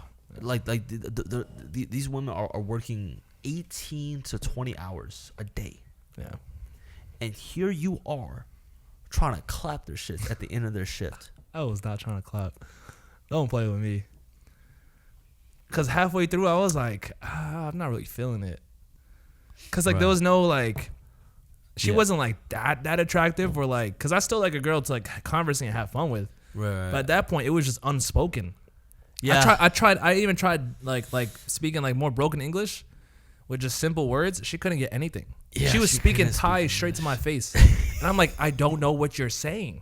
Speaker 2: These women are working 18 to 20 hours a day.
Speaker 1: Yeah.
Speaker 2: And here you are trying to clap their shits at the end of their shift.
Speaker 1: I was not trying to clap. Don't play with me. Because halfway through, I was like, I'm not really feeling it. Because like there was no like, she wasn't like that attractive or like, because I still like a girl to like converse and have fun with.
Speaker 2: Right.
Speaker 1: But at that point, it was just unspoken. Yeah. I even tried like speaking like more broken English with just simple words. She couldn't get anything. Yeah, she was speaking Thai straight to my face. And I'm like, I don't know what you're saying.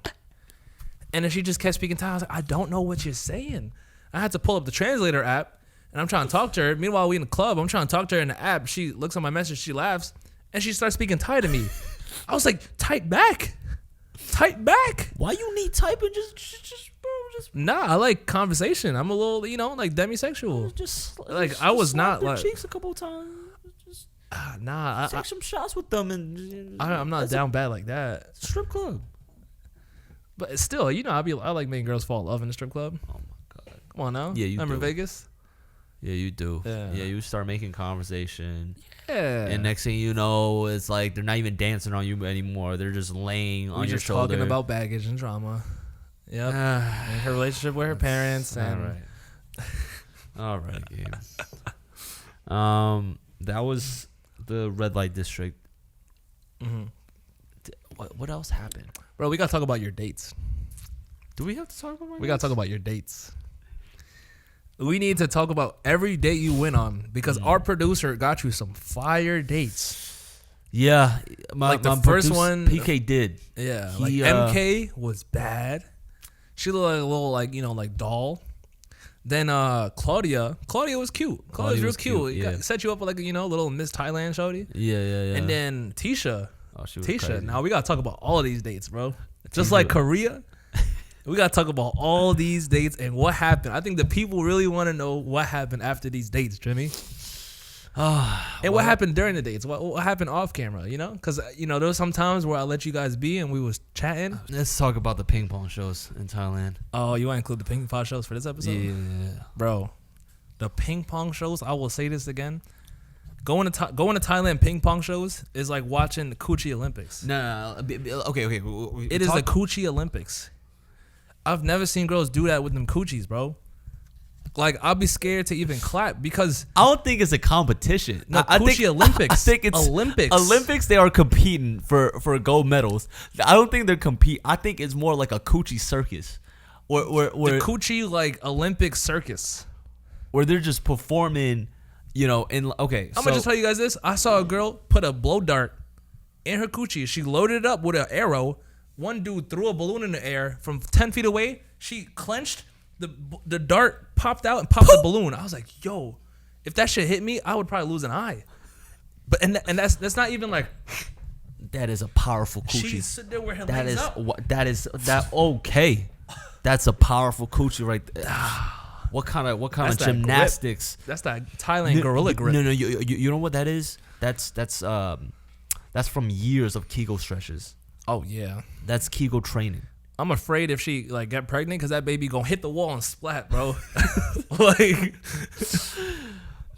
Speaker 1: And then she just kept speaking Thai. I was like, I don't know what you're saying. I had to pull up the translator app and I'm trying to talk to her. Meanwhile, we in the club. I'm trying to talk to her in the app. She looks at my message. She laughs and she starts speaking Thai to me. I was like, type back.
Speaker 2: Why you need typing? Just
Speaker 1: Nah, I like conversation. I'm a little, like demisexual.
Speaker 2: Just
Speaker 1: like I was not
Speaker 2: their
Speaker 1: like
Speaker 2: cheeks a couple times. Just
Speaker 1: take
Speaker 2: some shots with them, and
Speaker 1: I'm not down bad like that.
Speaker 2: Strip club,
Speaker 1: but still, I like making girls fall in love in the strip club.
Speaker 2: Oh my god,
Speaker 1: come on now.
Speaker 2: Yeah, you
Speaker 1: remember
Speaker 2: do.
Speaker 1: Vegas?
Speaker 2: Yeah, you do. Yeah, you start making conversation.
Speaker 1: Yeah.
Speaker 2: And next thing you know, it's like they're not even dancing on you anymore. They're just laying on your shoulder.
Speaker 1: Talking about baggage and drama. Yep. And her relationship with her parents. And
Speaker 2: all right, Gabe. That was the red light district.
Speaker 1: Mm-hmm.
Speaker 2: What else happened?
Speaker 1: Bro, we got to talk about your dates.
Speaker 2: Do we have to talk about my
Speaker 1: We got to talk about your dates. We need to talk about every date you went on because our producer got you some fire dates.
Speaker 2: Yeah.
Speaker 1: Like the first one.
Speaker 2: PK did.
Speaker 1: Yeah. Like MK was bad. She looked like a little like doll. Then Claudia was cute. Claudia was real cute.
Speaker 2: Yeah.
Speaker 1: Set you up with like little Miss Thailand shorty.
Speaker 2: Yeah.
Speaker 1: And then Tisha.
Speaker 2: Oh, she was
Speaker 1: Tisha.
Speaker 2: crazy.
Speaker 1: Now we gotta talk about all of these dates, bro. Just like Korea, we gotta talk about all these dates and what happened. I think the people really want to know what happened after these dates, Jimmy. And what happened during the dates? What happened off camera? Because there was some times where I let you guys be and we was chatting.
Speaker 2: Let's talk about the ping pong shows in Thailand.
Speaker 1: Oh, you want to include the ping pong shows for this episode?
Speaker 2: Yeah,
Speaker 1: bro. The ping pong shows. I will say this again. Going to Thailand ping pong shows is like watching the Coochie Olympics.
Speaker 2: No. Okay.
Speaker 1: It is the Coochie Olympics. I've never seen girls do that with them coochies, bro. Like, I'll be scared to even clap because
Speaker 2: I don't think it's a competition.
Speaker 1: No, I think
Speaker 2: Olympics. I think it's
Speaker 1: Olympics.
Speaker 2: Olympics. They are competing for gold medals. I don't think they're compete. I think it's more like a coochie circus, where
Speaker 1: the coochie like Olympic circus,
Speaker 2: where they're just performing. I'm gonna
Speaker 1: just tell you guys this. I saw a girl put a blow dart in her coochie. She loaded it up with an arrow. One dude threw a balloon in the air from 10 feet away. She clenched. The dart popped out and popped the balloon. I was like, yo, if that shit hit me, I would probably lose an eye. But and that's not even like.
Speaker 2: That is a powerful coochie.
Speaker 1: She sit there with her legs up.
Speaker 2: Okay. That's a powerful coochie right there. What kind of gymnastics?
Speaker 1: That's that Thailand gorilla grip.
Speaker 2: No. You know what that is? That's from years of Kegel stretches.
Speaker 1: Oh yeah.
Speaker 2: That's Kegel training.
Speaker 1: I'm afraid if she like get pregnant because that baby gonna hit the wall and splat, bro. Like,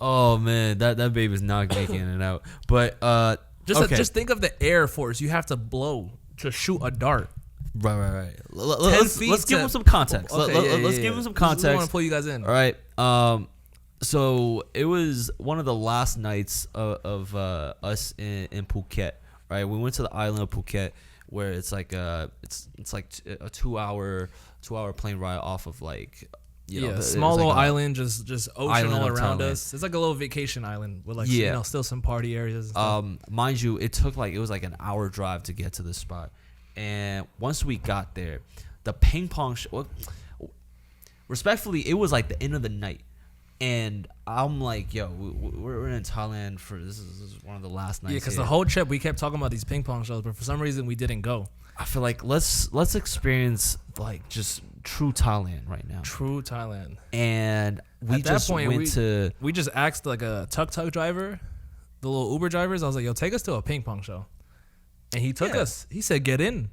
Speaker 2: oh man, that baby's not making it out. But
Speaker 1: just think of the air force you have to blow to shoot a dart.
Speaker 2: Right. Let's give him some context. Let's give him some context.
Speaker 1: I want to pull you guys in.
Speaker 2: All right. So it was one of the last nights of us in Phuket. Right. We went to the island of Phuket, where it's like it's like a 2-hour plane ride off of like
Speaker 1: small little island, just ocean all around us. It's like a little vacation island with like still some party areas. And stuff.
Speaker 2: Mind you, it was like an hour drive to get to this spot, and once we got there, the ping pong respectfully, it was like the end of the night. And I'm like, yo, we're in Thailand for this is one of the last nights.
Speaker 1: Yeah, because the whole trip we kept talking about these ping pong shows, but for some reason we didn't go.
Speaker 2: I feel like let's experience like just true Thailand right now.
Speaker 1: True Thailand.
Speaker 2: And we just
Speaker 1: asked like a tuk-tuk driver, the little Uber drivers. I was like, yo, take us to a ping pong show. And he took us. He said, get in.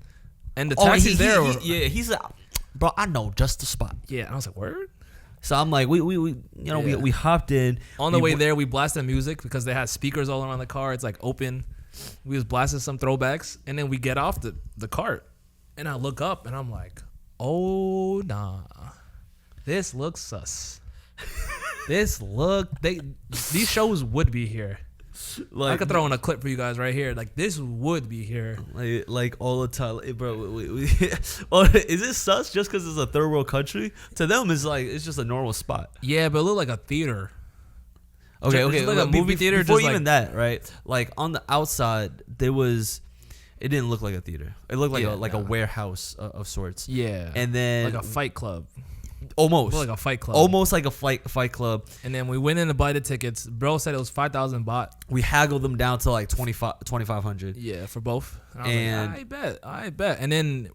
Speaker 1: And the taxi's there.
Speaker 2: He said, bro, I know just the spot.
Speaker 1: Yeah, and I was like, word?
Speaker 2: So I'm like, we hopped in.
Speaker 1: On the way there, we blasted music because they had speakers all around the car. It's like open. We was blasting some throwbacks, and then we get off the cart, and I look up, and I'm like, oh nah, this looks sus. These shows would be here. Like, I could throw in a clip for you guys right here. Like, this would be here.
Speaker 2: Like all the time, bro. Is it sus just because it's a third world country? To them, it's just a normal spot.
Speaker 1: Yeah, but it looked like a theater.
Speaker 2: Okay.
Speaker 1: Like a movie theater.
Speaker 2: Before
Speaker 1: just
Speaker 2: even that, right? Like on the outside, it didn't look like a theater. It looked like a warehouse of sorts.
Speaker 1: Yeah.
Speaker 2: And then
Speaker 1: like a fight club.
Speaker 2: Almost
Speaker 1: like a fight club.
Speaker 2: Almost like a fight club.
Speaker 1: And then we went in to buy the tickets. Bro said it was 5,000 baht.
Speaker 2: We haggled them down to like 2,500.
Speaker 1: Yeah, for both. And I was like, I bet. And then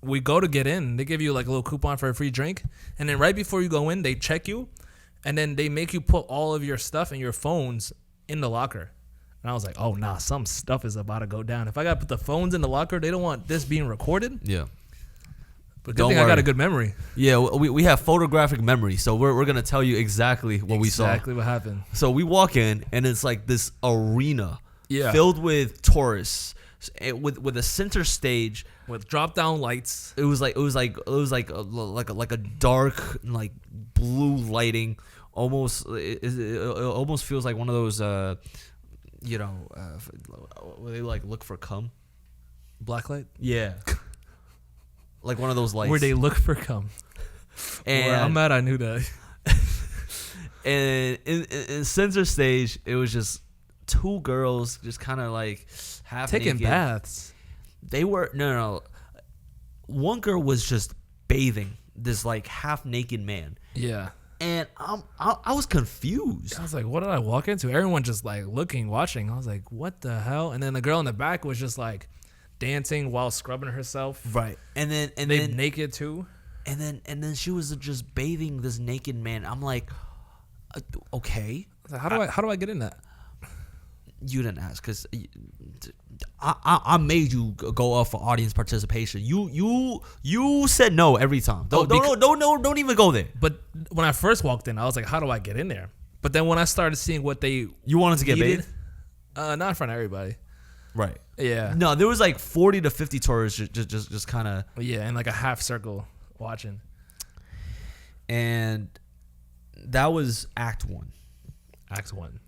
Speaker 1: we go to get in. They give you like a little coupon for a free drink. And then right before you go in, they check you. And then they make you put all of your stuff and your phones in the locker. And I was like, oh, nah, some stuff is about to go down. If I got to put the phones in the locker, they don't want this being recorded.
Speaker 2: Yeah.
Speaker 1: But good thing I got a good memory.
Speaker 2: Yeah, we have photographic memory, so we're gonna tell you exactly what we saw.
Speaker 1: Exactly what happened.
Speaker 2: So we walk in, and it's like this arena,
Speaker 1: yeah,
Speaker 2: filled with tourists, with a center stage
Speaker 1: with drop down lights.
Speaker 2: It was like a dark like blue lighting. Almost it almost feels like one of those where they like look for cum.
Speaker 1: Blacklight.
Speaker 2: Yeah. like one of those lights
Speaker 1: where they look for cum.
Speaker 2: and
Speaker 1: I'm mad I knew that.
Speaker 2: and in center stage it was just two girls just kind of like half
Speaker 1: taking
Speaker 2: naked.
Speaker 1: baths.
Speaker 2: They were no. One girl was just bathing this like half naked man.
Speaker 1: Yeah.
Speaker 2: And I was confused.
Speaker 1: I was like, what did I walk into? Everyone just like looking, watching. I was like, what the hell? And then the girl in the back was just like dancing while scrubbing herself.
Speaker 2: Right. And then
Speaker 1: naked too.
Speaker 2: And then she was just bathing this naked man. I'm like, okay.
Speaker 1: Like, how do I get in that?
Speaker 2: You didn't ask because I made you go off for audience participation. You said no every time. Don't even go there.
Speaker 1: But when I first walked in, I was like, how do I get in there? But then when I started seeing what they
Speaker 2: wanted to get bathed,
Speaker 1: not in front of everybody.
Speaker 2: Right.
Speaker 1: Yeah.
Speaker 2: No, there was like 40 to 50 tourists just kind of.
Speaker 1: Yeah, in like a half circle watching.
Speaker 2: And that was Act 1.
Speaker 1: Act 1.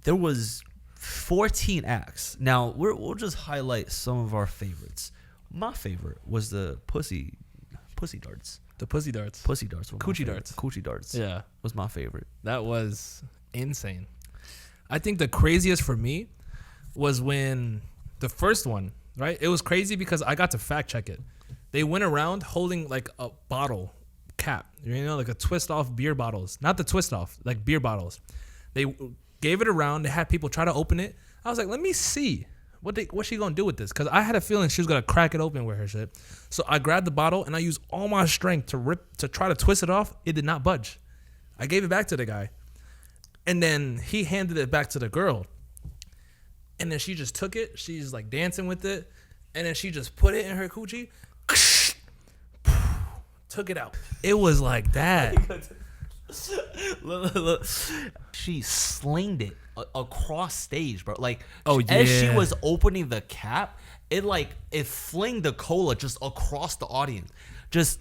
Speaker 1: There
Speaker 2: was 14 acts. Now we'll just highlight some of our favorites. My favorite was the pussy darts.
Speaker 1: The pussy darts.
Speaker 2: Pussy darts.
Speaker 1: Coochie darts.
Speaker 2: Coochie darts.
Speaker 1: Yeah,
Speaker 2: was my favorite.
Speaker 1: That was insane. I think the craziest for me was when the first one, right? It was crazy because I got to fact check it. They went around holding like a bottle cap, you know, like a twist off beer bottles. Not the twist off, like beer bottles. They gave it around. They had people try to open it. I was like, let me see what's she gonna do with this? Because I had a feeling she was gonna crack it open with her shit. So I grabbed the bottle and I used all my strength to try to twist it off. It did not budge. I gave it back to the guy, and then he handed it back to the girl. And then she just took it. She's like dancing with it, and then she just put it in her coochie. Took it out. It was like that.
Speaker 2: Look. She slinged it across stage, bro. Like,
Speaker 1: yeah.
Speaker 2: As she was opening the cap, it flinged the cola just across the audience, just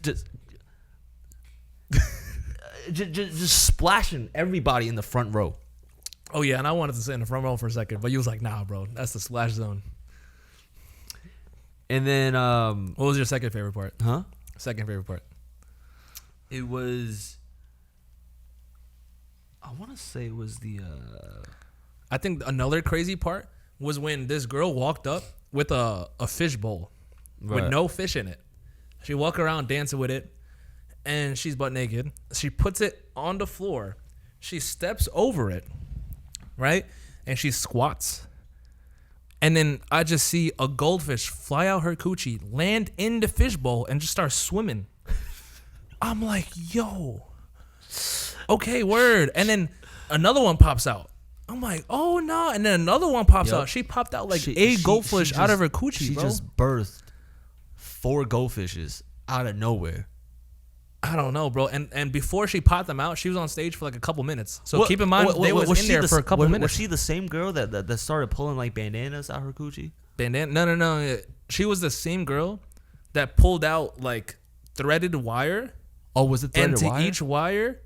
Speaker 2: splashing everybody in the front row.
Speaker 1: Oh yeah, and I wanted to sit in the front row for a second, but you was like, nah, bro, that's the splash zone.
Speaker 2: And then,
Speaker 1: what was your second favorite part?
Speaker 2: Huh?
Speaker 1: Second favorite part.
Speaker 2: It was. I want to say it was the.
Speaker 1: I think another crazy part was when this girl walked up with a fish bowl with no fish in it. She walked around dancing with it, and she's butt naked. She puts it on the floor. She steps over it, right? And she squats. And then I just see a goldfish fly out her coochie, land in the fish bowl, and just start swimming. I'm like, yo. Okay, word. And then another one pops out. I'm like, oh no. And then another one pops out. She popped out like eight goldfish out of her coochie, bro.
Speaker 2: She just birthed 4 goldfishes out of nowhere.
Speaker 1: I don't know, bro. And before she popped them out, she was on stage for like a couple minutes. So keep in mind, they was in there for a couple minutes.
Speaker 2: Was she the same girl that started pulling like bandanas out her coochie?
Speaker 1: Bandana? No. She was the same girl that pulled out like threaded wire.
Speaker 2: Oh, was it threaded wire?
Speaker 1: And to each wire,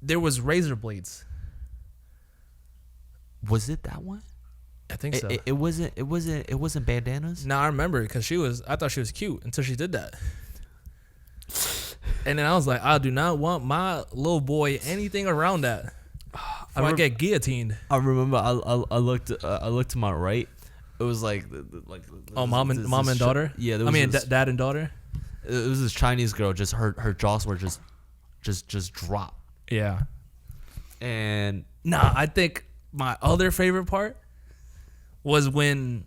Speaker 1: there was razor blades.
Speaker 2: Was it that one?
Speaker 1: I think so.
Speaker 2: It wasn't bandanas.
Speaker 1: No, I remember because I thought she was cute until she did that. And then I was like, I do not want my little boy anything around that. I get guillotined.
Speaker 2: I remember I looked to my right. It was like
Speaker 1: mom and daughter.
Speaker 2: Yeah,
Speaker 1: dad and daughter.
Speaker 2: It was this Chinese girl. Just her jaws were just dropped.
Speaker 1: Yeah.
Speaker 2: And
Speaker 1: I think my other favorite part was when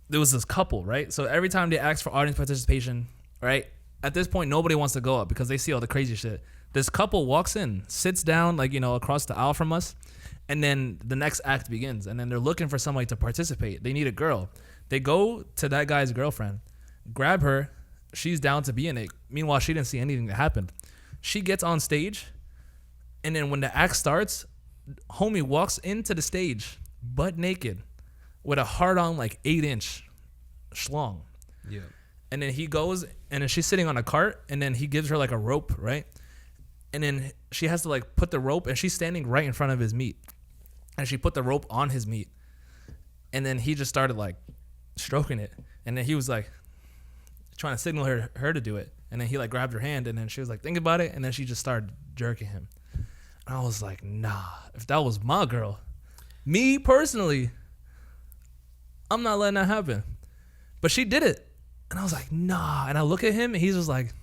Speaker 1: there was this couple, right? So every time they ask for audience participation, right? At this point, nobody wants to go up because they see all the crazy shit. This couple walks in, sits down, across the aisle from us, and then the next act begins. And then they're looking for somebody to participate. They need a girl. They go to that guy's girlfriend, grab her. She's down to be in it. Meanwhile, she didn't see anything that happened. She gets on stage, and then when the act starts, homie walks into the stage, butt naked, with a hard-on 8-inch schlong.
Speaker 2: Yeah.
Speaker 1: And then he goes, and then she's sitting on a cart, and then he gives her a rope, right? And then she has to put the rope, and she's standing right in front of his meat. And she put the rope on his meat. And then he just started stroking it. And then he was like, trying to signal her to do it. And then he like grabbed her hand, and then she was like, think about it. And then she just started jerking him. And I was like, nah, if that was my girl, me personally, I'm not letting that happen. But she did it. And I was like, nah. And I look at him, and he's just like,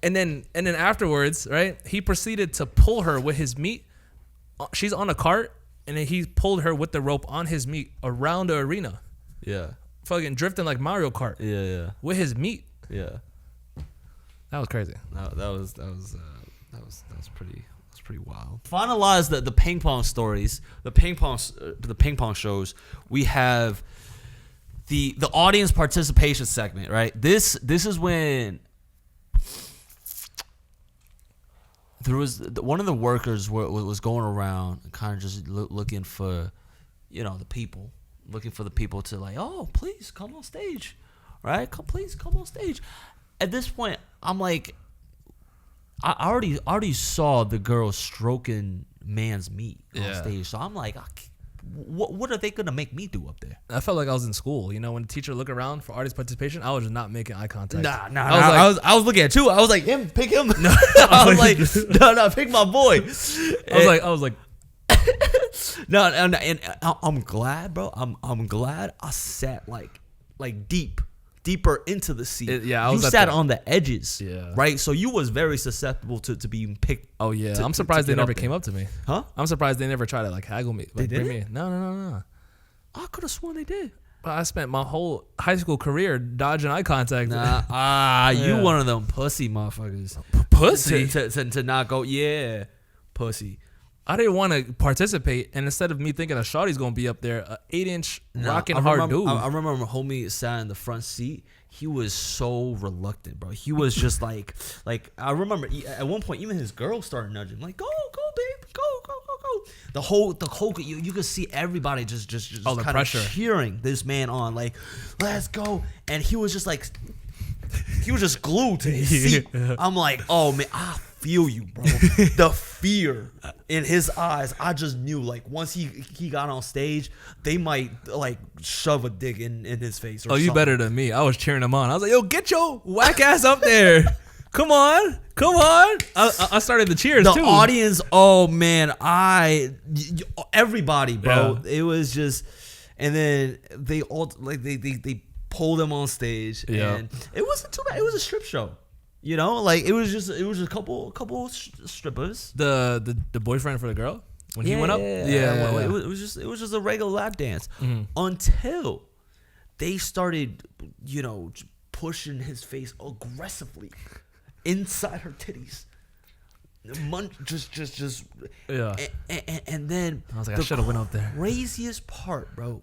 Speaker 1: and then afterwards, right, he proceeded to pull her with his meat. She's on a cart, and then he pulled her with the rope on his meat around the arena.
Speaker 2: Yeah.
Speaker 1: Fucking drifting like Mario Kart.
Speaker 2: Yeah.
Speaker 1: With his meat.
Speaker 2: Yeah.
Speaker 1: That was crazy.
Speaker 2: That was pretty wild. Finalize the ping pong stories, the ping pong shows. We have the audience participation segment, right? This is when there was one of the workers was going around kind of just looking for, the people, looking for the people to like, oh, please come on stage, right? Please come on stage. At this point, I'm like, I already saw the girl stroking man's meat on stage, so I'm like, what are they gonna make me do up there?
Speaker 1: I felt like I was in school. When the teacher looked around for artist participation, I was just not making eye contact.
Speaker 2: I was looking at you. I was like, him, pick him. No, I was like, no, pick my boy.
Speaker 1: I was like,
Speaker 2: no, and I'm glad, bro. I'm glad I sat like deeper into the seat. You sat on the edges, right? So you was very susceptible to being picked.
Speaker 1: Oh yeah, I'm surprised they never came up to me.
Speaker 2: Huh?
Speaker 1: I'm surprised they never tried to like haggle me.
Speaker 2: They did?
Speaker 1: No.
Speaker 2: I could have sworn they did.
Speaker 1: But I spent my whole high school career dodging eye contact.
Speaker 2: You one of them pussy motherfuckers.
Speaker 1: Pussy
Speaker 2: to not go. Yeah, pussy.
Speaker 1: I didn't want to participate, and instead of me thinking a shawty's gonna be up there, a 8-inch rocking hard dude.
Speaker 2: I remember my homie sat in the front seat. He was so reluctant, bro. He was just like I remember at one point even his girl started nudging, like go babe, go. The whole you could see everybody just
Speaker 1: all the
Speaker 2: kind
Speaker 1: pressure
Speaker 2: of cheering this man on, like let's go, and he was just like he was just glued to his seat. I'm like, oh man, I feel you, bro. The fear in his eyes, I just knew like once he got on stage, they might like shove a dick in his face. Or
Speaker 1: you
Speaker 2: something.
Speaker 1: better than me. I was cheering him on. I was like, yo, get your whack ass up there. Come on. I started the cheers too.
Speaker 2: The audience, oh man, everybody, bro. Yeah. It was just, and then they all like they pulled him on stage, and it wasn't too bad. It was a strip show. Like it was just a couple strippers.
Speaker 1: The boyfriend for the girl when he went up.
Speaker 2: It was just a regular lap dance until they started, pushing his face aggressively inside her titties. Just and then
Speaker 1: I was like, I should have went up there.
Speaker 2: Craziest part, bro,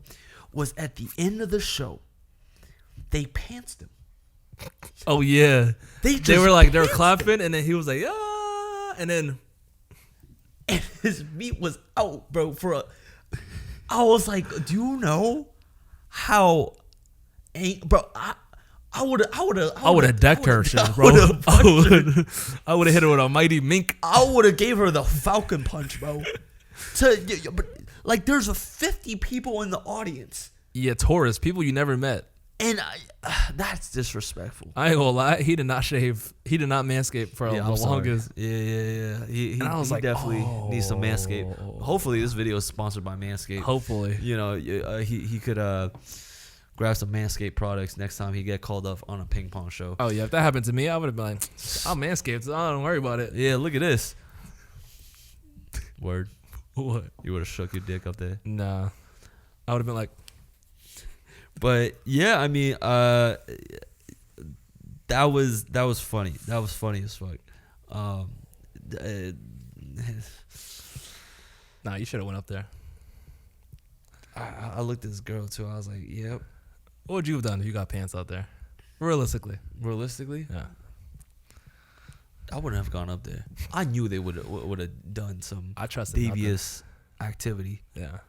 Speaker 2: was at the end of the show, they pantsed him.
Speaker 1: Oh yeah, they were clapping, and then he was like, and then
Speaker 2: his meat was out, bro. I was like, do you know how, bro? I would have decked her, shit, bro.
Speaker 1: I would have hit her with a mighty mink.
Speaker 2: I would have gave her the Falcon punch, bro. Like, there's 50 people in the audience.
Speaker 1: Yeah, tourists, people you never met.
Speaker 2: And that's disrespectful.
Speaker 1: I ain't gonna lie. He did not shave. He did not manscape for the longest.
Speaker 2: Yeah. He definitely needs some Manscaped. Hopefully, this video is sponsored by Manscaped.
Speaker 1: Hopefully,
Speaker 2: he could grab some Manscaped products next time he get called up on a ping pong show.
Speaker 1: Oh yeah, if that happened to me, I would have been like, I'm Manscaped. So don't worry about it.
Speaker 2: Yeah, look at this. Word.
Speaker 1: What?
Speaker 2: You would have shook your dick up there?
Speaker 1: Nah, I would have been like.
Speaker 2: But yeah, I mean, that was funny. That was funny as fuck.
Speaker 1: Nah, you should have went up there.
Speaker 2: I looked at this girl too. I was like, yep.
Speaker 1: What would you have done if you got pants out there? Realistically,
Speaker 2: yeah. I wouldn't have gone up there. I knew they would have done some devious activity.
Speaker 1: Yeah.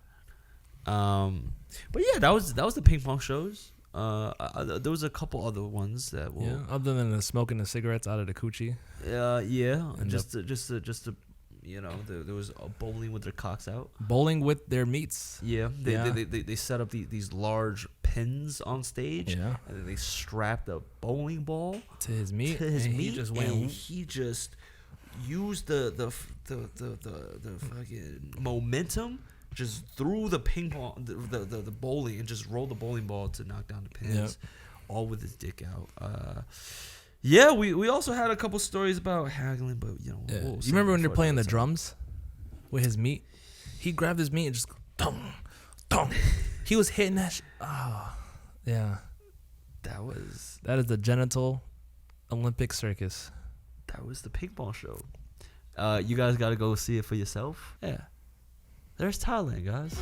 Speaker 2: But yeah, that was the ping pong shows. There was a couple other ones that
Speaker 1: other than the smoking the cigarettes out of the coochie.
Speaker 2: Yeah, and just to there was a bowling with their cocks out.
Speaker 1: Bowling with their meats.
Speaker 2: Yeah, they set up these large pins on stage.
Speaker 1: Yeah,
Speaker 2: and then they strapped a bowling ball
Speaker 1: to his meat.
Speaker 2: He just went. And he just used the fucking momentum. Just threw the ping pong, the bowling, and just rolled the bowling ball to knock down the pins, all with his dick out. Yeah, we also had a couple stories about haggling, but
Speaker 1: you remember when they're playing the drums with his meat? He grabbed his meat and just dong, dong. He was hitting that. Yeah. That is the genital Olympic circus.
Speaker 2: That was the ping pong show. You guys got to go see it for yourself. Yeah. There's Thailand, guys.